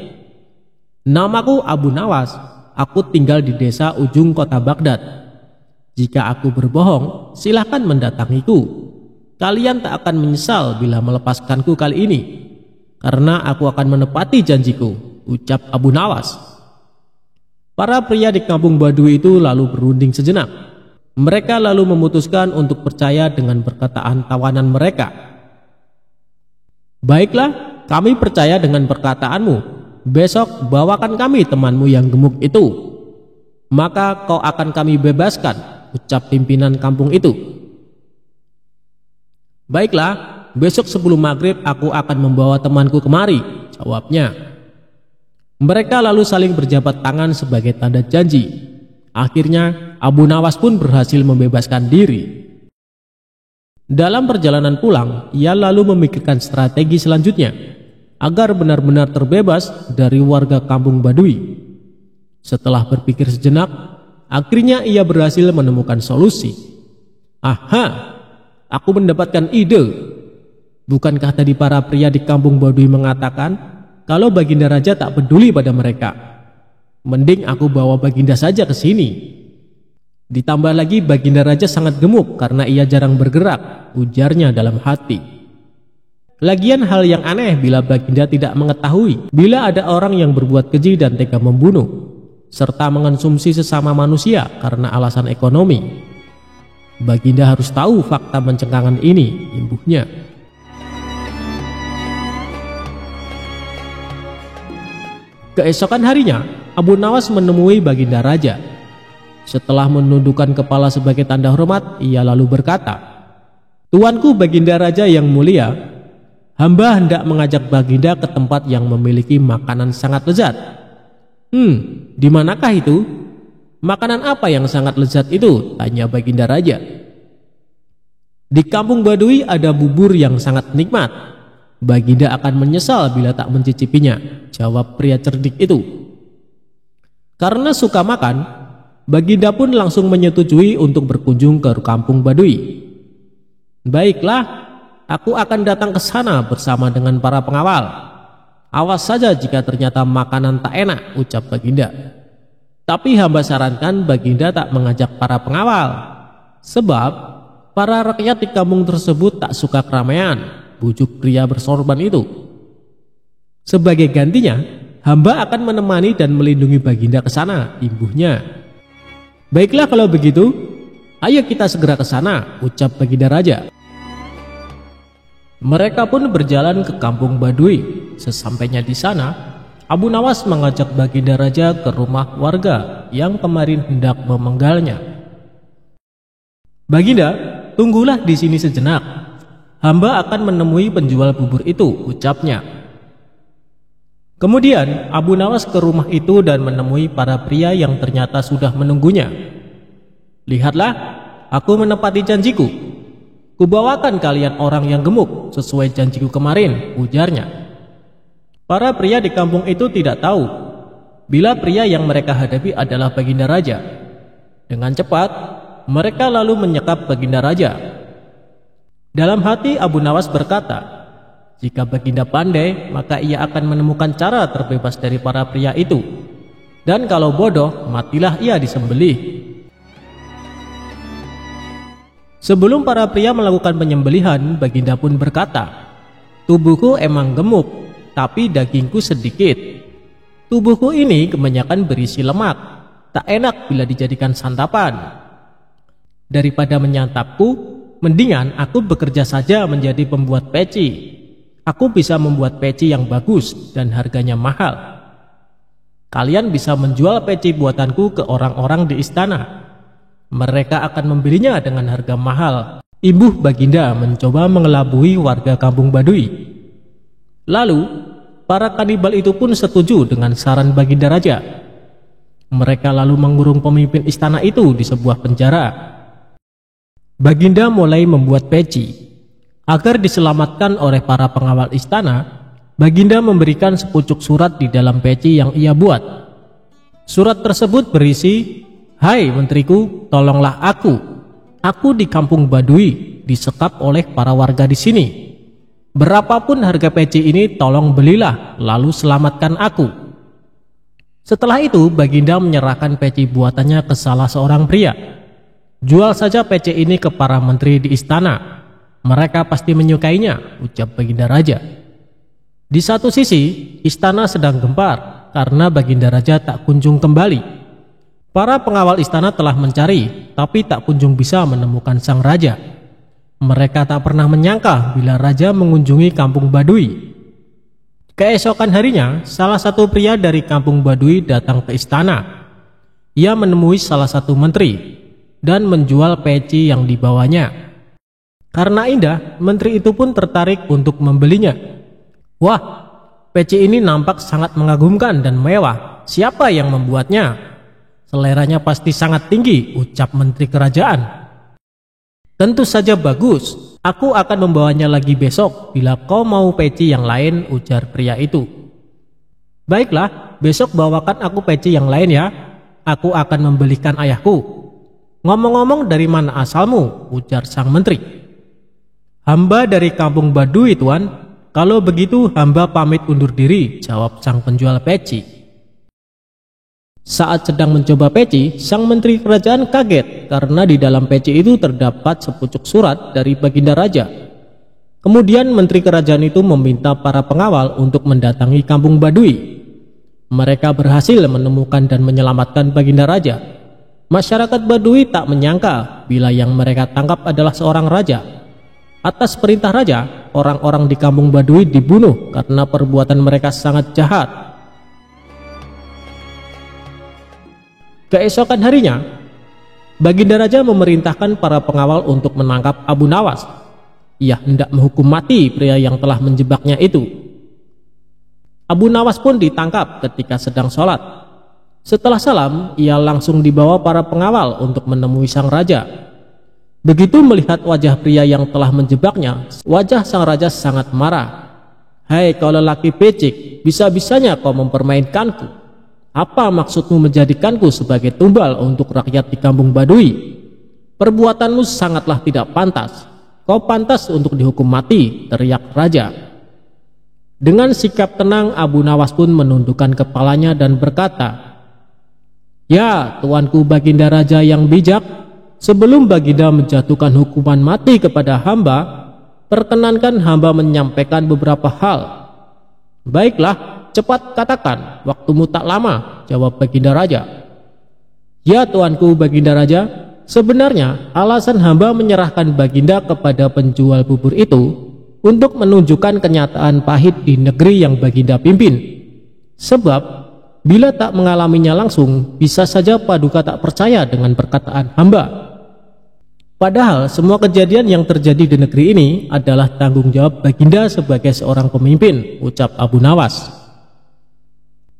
"Namaku Abu Nawas, aku tinggal di desa ujung kota Baghdad. Jika aku berbohong, silahkan mendatangiku. Kalian tak akan menyesal bila melepaskanku kali ini, karena aku akan menepati janjiku," ucap Abu Nawas. Para pria di kampung Badui itu lalu berunding sejenak. Mereka lalu memutuskan untuk percaya dengan perkataan tawanan mereka. "Baiklah, kami percaya dengan perkataanmu. Besok bawakan kami temanmu yang gemuk itu. Maka kau akan kami bebaskan," ucap pimpinan kampung itu. "Baiklah, besok sebelum maghrib aku akan membawa temanku kemari," jawabnya. Mereka lalu saling berjabat tangan sebagai tanda janji. Akhirnya Abu Nawas pun berhasil membebaskan diri. Dalam perjalanan pulang, ia lalu memikirkan strategi selanjutnya agar benar-benar terbebas dari warga kampung Badui. Setelah berpikir sejenak, akhirnya ia berhasil menemukan solusi. Aha, aku mendapatkan ide. Bukankah tadi para pria di kampung Badui mengatakan kalau Baginda Raja tak peduli pada mereka? Mending aku bawa Baginda saja ke sini. Ditambah lagi Baginda Raja sangat gemuk karena ia jarang bergerak, ujarnya dalam hati. Lagian hal yang aneh bila Baginda tidak mengetahui bila ada orang yang berbuat keji dan tega membunuh, serta mengonsumsi sesama manusia karena alasan ekonomi. Baginda harus tahu fakta mencengangkan ini, imbuhnya. Keesokan harinya, Abu Nawas menemui Baginda Raja. Setelah menundukkan kepala sebagai tanda hormat, ia lalu berkata, "Tuanku Baginda Raja yang mulia, hamba hendak mengajak Baginda ke tempat yang memiliki makanan sangat lezat." Di manakah itu? Makanan apa yang sangat lezat itu? Tanya Baginda Raja. Di kampung Badui ada bubur yang sangat nikmat. Baginda akan menyesal bila tak mencicipinya, jawab pria cerdik itu. Karena suka makan, Baginda pun langsung menyetujui untuk berkunjung ke kampung Badui. Baiklah, aku akan datang ke sana bersama dengan para pengawal. Awas saja jika ternyata makanan tak enak, ucap Baginda. Tapi hamba sarankan Baginda tak mengajak para pengawal, sebab para rakyat di kampung tersebut tak suka keramaian, bujuk pria bersorban itu. Sebagai gantinya, hamba akan menemani dan melindungi Baginda ke sana, imbuhnya. Baiklah kalau begitu, ayo kita segera ke sana, ucap Baginda Raja. Mereka pun berjalan ke kampung Badui. Sesampainya di sana, Abu Nawas mengajak Baginda Raja ke rumah warga yang kemarin hendak memenggalnya. Baginda, tunggulah di sini sejenak. Hamba akan menemui penjual bubur itu, ucapnya. Kemudian Abu Nawas ke rumah itu dan menemui para pria yang ternyata sudah menunggunya. Lihatlah, aku menepati janjiku. Kubawakan kalian orang yang gemuk sesuai janjiku kemarin, ujarnya. Para pria di kampung itu tidak tahu bila pria yang mereka hadapi adalah Baginda Raja. Dengan cepat, mereka lalu menyekap Baginda Raja. Dalam hati Abu Nawas berkata, jika Baginda pandai, maka ia akan menemukan cara terbebas dari para pria itu. Dan kalau bodoh, matilah ia disembelih. Sebelum para pria melakukan penyembelihan, Baginda pun berkata, "Tubuhku emang gemuk, tapi dagingku sedikit. Tubuhku ini kebanyakan berisi lemak, tak enak bila dijadikan santapan. Daripada menyantapku, mendingan aku bekerja saja menjadi pembuat peci. Aku bisa membuat peci yang bagus dan harganya mahal. Kalian bisa menjual peci buatanku ke orang-orang di istana. Mereka akan membelinya dengan harga mahal." Imbuh Baginda mencoba mengelabui warga kampung Badui. Lalu, para kanibal itu pun setuju dengan saran Baginda Raja. Mereka lalu mengurung pemimpin istana itu di sebuah penjara. Baginda mulai membuat peci. Agar diselamatkan oleh para pengawal istana, Baginda memberikan sepucuk surat di dalam peci yang ia buat. Surat tersebut berisi, "Hai menteriku, tolonglah aku. Aku di kampung Badui disekap oleh para warga di sini. Berapapun harga peci ini tolong belilah, lalu selamatkan aku." Setelah itu Baginda menyerahkan peci buatannya ke salah seorang pria. "Jual saja peci ini ke para menteri di istana. Mereka pasti menyukainya," ucap Baginda Raja. Di satu sisi, istana sedang gempar karena Baginda Raja tak kunjung kembali. Para pengawal istana telah mencari, tapi tak kunjung bisa menemukan sang raja. Mereka tak pernah menyangka bila raja mengunjungi kampung Badui. Keesokan harinya, salah satu pria dari kampung Badui datang ke istana. Ia menemui salah satu menteri dan menjual peci yang dibawanya. Karena indah, menteri itu pun tertarik untuk membelinya. "Wah, peci ini nampak sangat mengagumkan dan mewah. Siapa yang membuatnya?" Seleranya pasti sangat tinggi, ucap menteri kerajaan. Tentu saja bagus, aku akan membawanya lagi besok bila kau mau peci yang lain, ujar pria itu. Baiklah, besok bawakan aku peci yang lain ya, aku akan membelikan ayahku. Ngomong-ngomong, dari mana asalmu, ujar sang menteri. Hamba dari kampung Baduy, tuan. Kalau begitu hamba pamit undur diri, jawab sang penjual peci. Saat sedang mencoba peci, sang menteri kerajaan kaget karena di dalam peci itu terdapat sepucuk surat dari Baginda Raja. Kemudian menteri kerajaan itu meminta para pengawal untuk mendatangi kampung Baduy. Mereka berhasil menemukan dan menyelamatkan Baginda Raja. Masyarakat Baduy tak menyangka bila yang mereka tangkap adalah seorang raja. Atas perintah raja, orang-orang di kampung Baduy dibunuh karena perbuatan mereka sangat jahat. Keesokan harinya, Baginda Raja memerintahkan para pengawal untuk menangkap Abu Nawas. Ia hendak menghukum mati pria yang telah menjebaknya itu. Abu Nawas pun ditangkap ketika sedang sholat. Setelah salam, ia langsung dibawa para pengawal untuk menemui sang raja. Begitu melihat wajah pria yang telah menjebaknya, wajah sang raja sangat marah. "Hai kau lelaki becik, bisa-bisanya kau mempermainkanku. Apa maksudmu menjadikanku sebagai tumbal untuk rakyat di kampung Baduy? Perbuatanmu sangatlah tidak pantas. Kau pantas untuk dihukum mati," teriak raja. Dengan sikap tenang, Abu Nawas pun menundukkan kepalanya dan berkata, "Ya, tuanku Baginda Raja yang bijak, sebelum Baginda menjatuhkan hukuman mati kepada hamba, perkenankan hamba menyampaikan beberapa hal." "Baiklah, cepat katakan, waktumu tak lama," jawab Baginda Raja. "Ya tuanku Baginda Raja, sebenarnya alasan hamba menyerahkan Baginda kepada penjual bubur itu untuk menunjukkan kenyataan pahit di negeri yang Baginda pimpin. Sebab bila tak mengalaminya langsung, bisa saja Paduka tak percaya dengan perkataan hamba. Padahal semua kejadian yang terjadi di negeri ini adalah tanggung jawab Baginda sebagai seorang pemimpin," ucap Abu Nawas.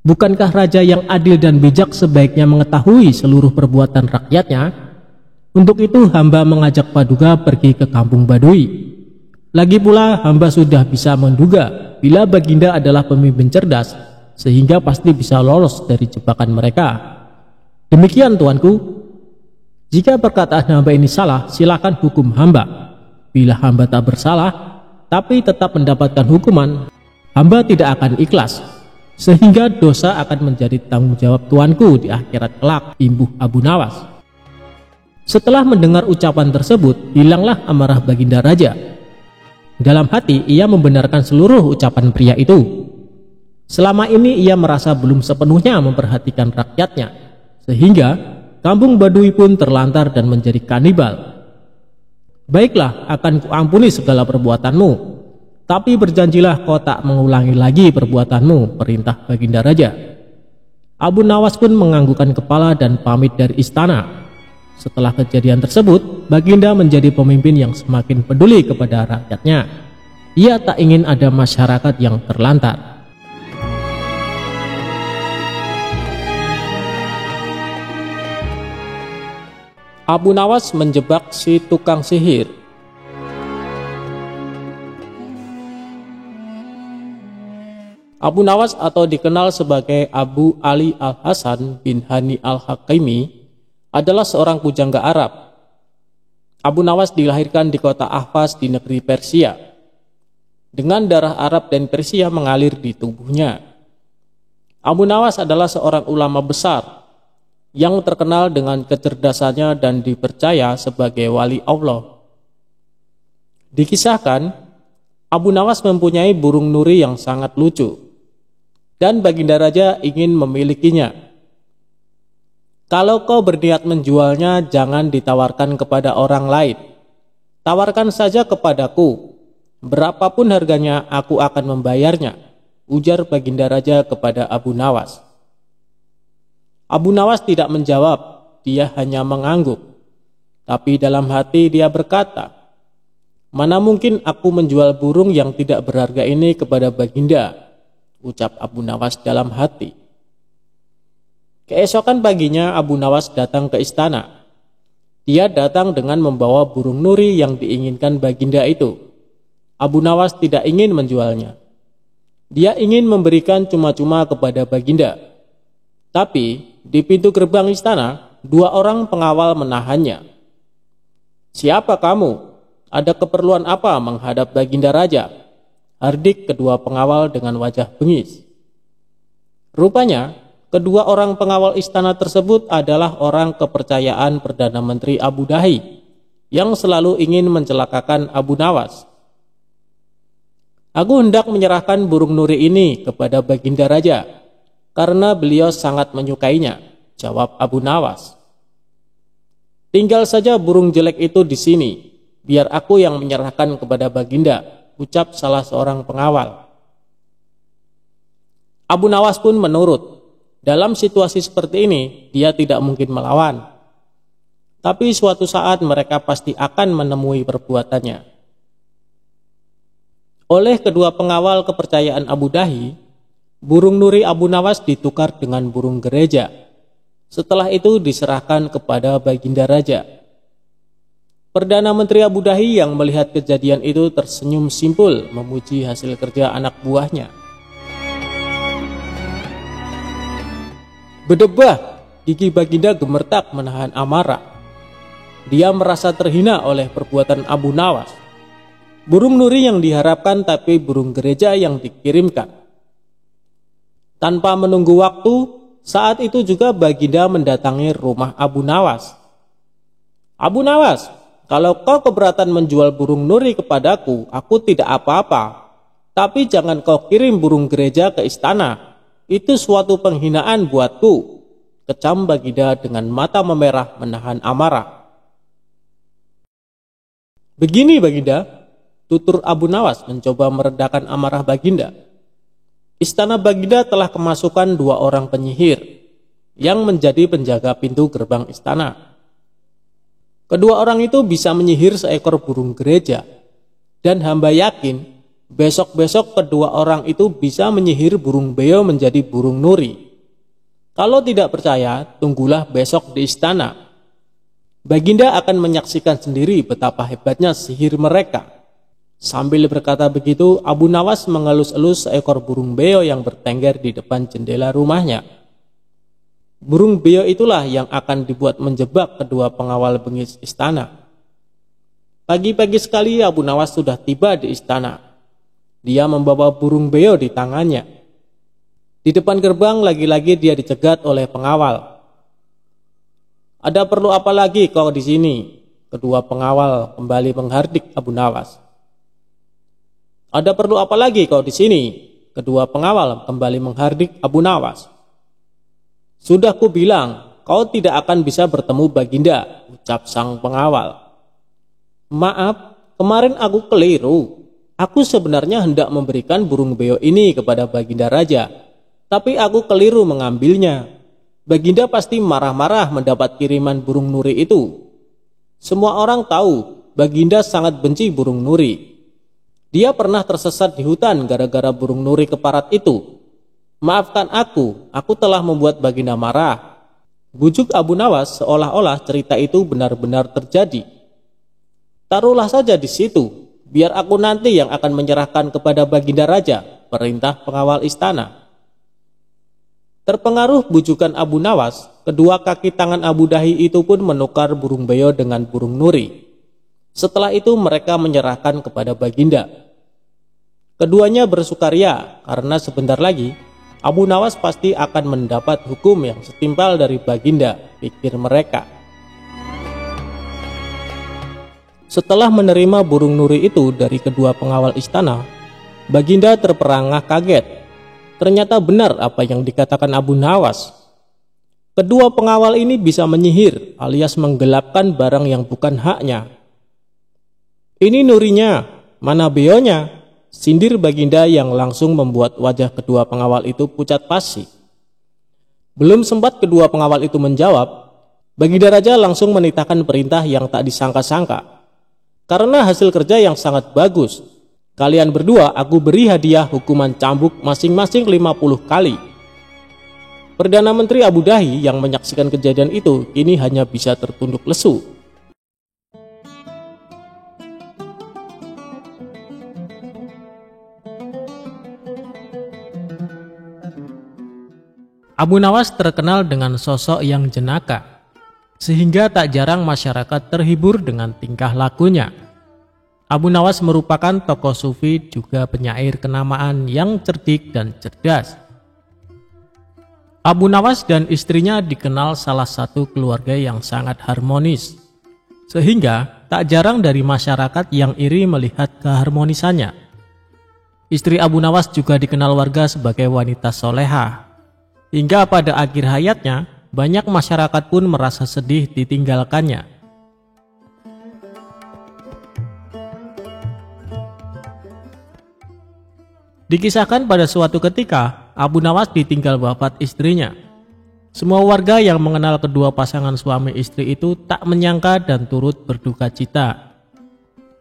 "Bukankah raja yang adil dan bijak sebaiknya mengetahui seluruh perbuatan rakyatnya? Untuk itu hamba mengajak Paduka pergi ke kampung Baduy. Lagi pula hamba sudah bisa menduga bila Baginda adalah pemimpin cerdas, sehingga pasti bisa lolos dari jebakan mereka. Demikian tuanku. Jika perkataan hamba ini salah, silakan hukum hamba. Bila hamba tak bersalah, tapi tetap mendapatkan hukuman, hamba tidak akan ikhlas, sehingga dosa akan menjadi tanggung jawab tuanku di akhirat kelak," imbuh Abu Nawas. Setelah mendengar ucapan tersebut, hilanglah amarah Baginda Raja. Dalam hati ia membenarkan seluruh ucapan pria itu. Selama ini ia merasa belum sepenuhnya memperhatikan rakyatnya, sehingga kampung Baduy pun terlantar dan menjadi kanibal. "Baiklah, akan kuampuni segala perbuatanmu, tapi berjanjilah kau tak mengulangi lagi perbuatanmu," perintah Baginda Raja. Abu Nawas pun menganggukkan kepala dan pamit dari istana. Setelah kejadian tersebut, Baginda menjadi pemimpin yang semakin peduli kepada rakyatnya. Ia tak ingin ada masyarakat yang terlantar. Abu Nawas menjebak si tukang sihir. Abu Nawas atau dikenal sebagai Abu Ali Al-Hasan bin Hani Al-Hakimi adalah seorang pujangga Arab. Abu Nawas dilahirkan di kota Ahvaz di negeri Persia. Dengan darah Arab dan Persia mengalir di tubuhnya. Abu Nawas adalah seorang ulama besar yang terkenal dengan kecerdasannya dan dipercaya sebagai wali Allah. Dikisahkan, Abu Nawas mempunyai burung nuri yang sangat lucu, dan Baginda Raja ingin memilikinya. "Kalau kau berniat menjualnya, jangan ditawarkan kepada orang lain. Tawarkan saja kepadaku. Berapapun harganya, aku akan membayarnya," ujar Baginda Raja kepada Abu Nawas. Abu Nawas tidak menjawab, dia hanya mengangguk. Tapi dalam hati dia berkata, "Mana mungkin aku menjual burung yang tidak berharga ini kepada Baginda," ucap Abu Nawas dalam hati. Keesokan paginya Abu Nawas datang ke istana. Dia datang dengan membawa burung nuri yang diinginkan Baginda itu. Abu Nawas tidak ingin menjualnya. Dia ingin memberikan cuma-cuma kepada Baginda. Tapi di pintu gerbang istana, 2 orang pengawal menahannya. "Siapa kamu? Ada keperluan apa menghadap Baginda Raja?" hardik kedua pengawal dengan wajah bengis. Rupanya, kedua orang pengawal istana tersebut adalah orang kepercayaan Perdana Menteri Abu Dahi yang selalu ingin mencelakakan Abu Nawas. "Aku hendak menyerahkan burung nuri ini kepada Baginda Raja karena beliau sangat menyukainya," jawab Abu Nawas. "Tinggal saja burung jelek itu di sini, biar aku yang menyerahkan kepada Baginda," ucap salah seorang pengawal. Abu Nawas pun menurut. Dalam situasi seperti ini, dia tidak mungkin melawan. Tapi suatu saat mereka pasti akan menemui perbuatannya. Oleh kedua pengawal kepercayaan Abu Dahi, burung nuri Abu Nawas ditukar dengan burung gereja. Setelah itu diserahkan kepada Baginda Raja. Perdana Menteri Abu Dahi yang melihat kejadian itu tersenyum simpul memuji hasil kerja anak buahnya. Berdebah, gigi Baginda gemetar menahan amarah. Dia merasa terhina oleh perbuatan Abu Nawas. Burung nuri yang diharapkan tapi burung gereja yang dikirimkan. Tanpa menunggu waktu, saat itu juga Baginda mendatangi rumah Abu Nawas. "Abu Nawas, kalau kau keberatan menjual burung nuri kepadaku, aku tidak apa-apa. Tapi jangan kau kirim burung gereja ke istana. Itu suatu penghinaan buatku," kecam Baginda dengan mata memerah menahan amarah. "Begini Baginda," tutur Abu Nawas mencoba meredakan amarah Baginda. "Istana Baginda telah kemasukan 2 orang penyihir yang menjadi penjaga pintu gerbang istana. Kedua orang itu bisa menyihir seekor burung gereja, dan hamba yakin besok-besok kedua orang itu bisa menyihir burung beo menjadi burung nuri. Kalau tidak percaya, tunggulah besok di istana. Baginda akan menyaksikan sendiri betapa hebatnya sihir mereka." Sambil berkata begitu, Abu Nawas mengelus-elus seekor burung beo yang bertengger di depan jendela rumahnya. Burung beo itulah yang akan dibuat menjebak kedua pengawal bengis istana. Pagi-pagi sekali Abu Nawas sudah tiba di istana. Dia membawa burung beo di tangannya. Di depan gerbang lagi-lagi dia dicegat oleh pengawal. "Ada perlu apa lagi kau di sini?" Kedua pengawal kembali menghardik Abu Nawas. "Ada perlu apa lagi kau di sini?" Kedua pengawal kembali menghardik Abu Nawas. "Sudah ku bilang, kau tidak akan bisa bertemu Baginda," ucap sang pengawal. "Maaf, kemarin aku keliru. Aku sebenarnya hendak memberikan burung beo ini kepada Baginda Raja, tapi aku keliru mengambilnya. Baginda pasti marah-marah mendapat kiriman burung nuri itu. Semua orang tahu Baginda sangat benci burung nuri. Dia pernah tersesat di hutan gara-gara burung nuri keparat itu. Maafkan aku telah membuat Baginda marah." Bujuk Abu Nawas seolah-olah cerita itu benar-benar terjadi. "Taruhlah saja di situ, biar aku nanti yang akan menyerahkan kepada Baginda Raja," perintah pengawal istana. Terpengaruh bujukan Abu Nawas, kedua kaki tangan Abu Dahi itu pun menukar burung beo dengan burung nuri. Setelah itu mereka menyerahkan kepada Baginda. Keduanya bersukaria karena sebentar lagi Abu Nawas pasti akan mendapat hukum yang setimpal dari Baginda, pikir mereka. Setelah menerima burung nuri itu dari kedua pengawal istana, Baginda terperangah kaget. Ternyata benar apa yang dikatakan Abu Nawas. Kedua pengawal ini bisa menyihir alias menggelapkan barang yang bukan haknya. "Ini nurinya, mana beonya?" sindir Baginda yang langsung membuat wajah kedua pengawal itu pucat pasi. Belum sempat kedua pengawal itu menjawab, Baginda Raja langsung menitahkan perintah yang tak disangka-sangka. "Karena hasil kerja yang sangat bagus, kalian berdua aku beri hadiah hukuman cambuk masing-masing 50 kali. Perdana Menteri Abu Dhabi yang menyaksikan kejadian itu kini hanya bisa tertunduk lesu. Abu Nawas terkenal dengan sosok yang jenaka, sehingga tak jarang masyarakat terhibur dengan tingkah lakunya. Abu Nawas merupakan tokoh sufi juga penyair kenamaan yang cerdik dan cerdas. Abu Nawas dan istrinya dikenal salah satu keluarga yang sangat harmonis, sehingga tak jarang dari masyarakat yang iri melihat keharmonisannya. Istri Abu Nawas juga dikenal warga sebagai wanita solehah. Hingga pada akhir hayatnya, banyak masyarakat pun merasa sedih ditinggalkannya. Dikisahkan pada suatu ketika, Abu Nawas ditinggal wafat istrinya. Semua warga yang mengenal kedua pasangan suami istri itu tak menyangka dan turut berduka cita.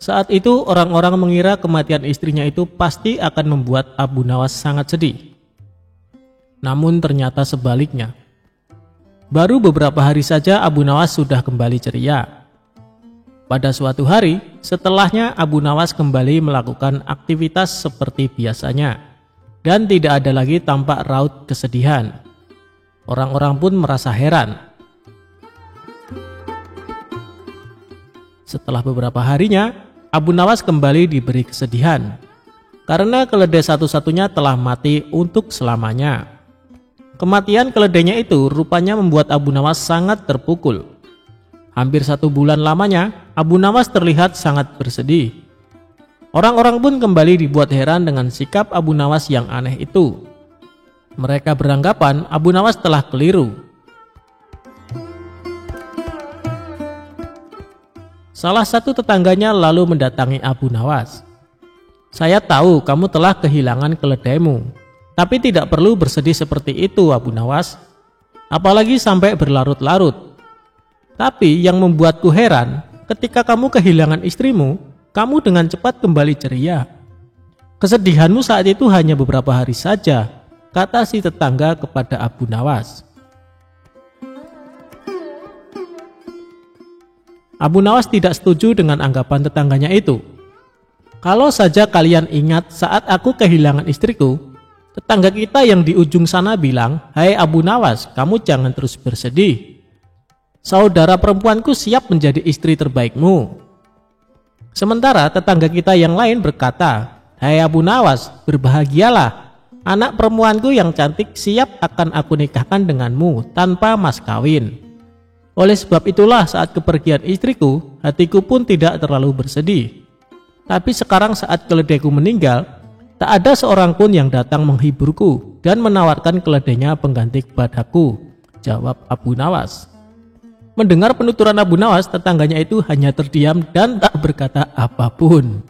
Saat itu orang-orang mengira kematian istrinya itu pasti akan membuat Abu Nawas sangat sedih. Namun ternyata sebaliknya. Baru beberapa hari saja Abu Nawas sudah kembali ceria. Pada suatu hari, setelahnya Abu Nawas kembali melakukan aktivitas seperti biasanya. Dan tidak ada lagi tampak raut kesedihan. Orang-orang pun merasa heran. Setelah beberapa harinya, Abu Nawas kembali diberi kesedihan. Karena keledai satu-satunya telah mati untuk selamanya. Kematian keledainya itu rupanya membuat Abu Nawas sangat terpukul. Hampir 1 bulan lamanya, Abu Nawas terlihat sangat bersedih. Orang-orang pun kembali dibuat heran dengan sikap Abu Nawas yang aneh itu. Mereka beranggapan Abu Nawas telah keliru. Salah satu tetangganya lalu mendatangi Abu Nawas. "Saya tahu kamu telah kehilangan keledaimu. Tapi tidak perlu bersedih seperti itu, Abu Nawas. Apalagi sampai berlarut-larut. Tapi yang membuatku heran, ketika kamu kehilangan istrimu, kamu dengan cepat kembali ceria. Kesedihanmu saat itu hanya beberapa hari saja," kata si tetangga kepada Abu Nawas. Abu Nawas tidak setuju dengan anggapan tetangganya itu. "Kalau saja kalian ingat saat aku kehilangan istriku, tetangga kita yang di ujung sana bilang, 'Hai Abu Nawas, kamu jangan terus bersedih. Saudara perempuanku siap menjadi istri terbaikmu.' Sementara tetangga kita yang lain berkata, 'Hai Abu Nawas, berbahagialah. Anak perempuanku yang cantik siap akan aku nikahkan denganmu tanpa mas kawin.' Oleh sebab itulah saat kepergian istriku, hatiku pun tidak terlalu bersedih. Tapi sekarang saat keledaiku meninggal, tak ada seorang pun yang datang menghiburku dan menawarkan keledainya pengganti kepadaku," jawab Abu Nawas. Mendengar penuturan Abu Nawas, tetangganya itu hanya terdiam dan tak berkata apapun.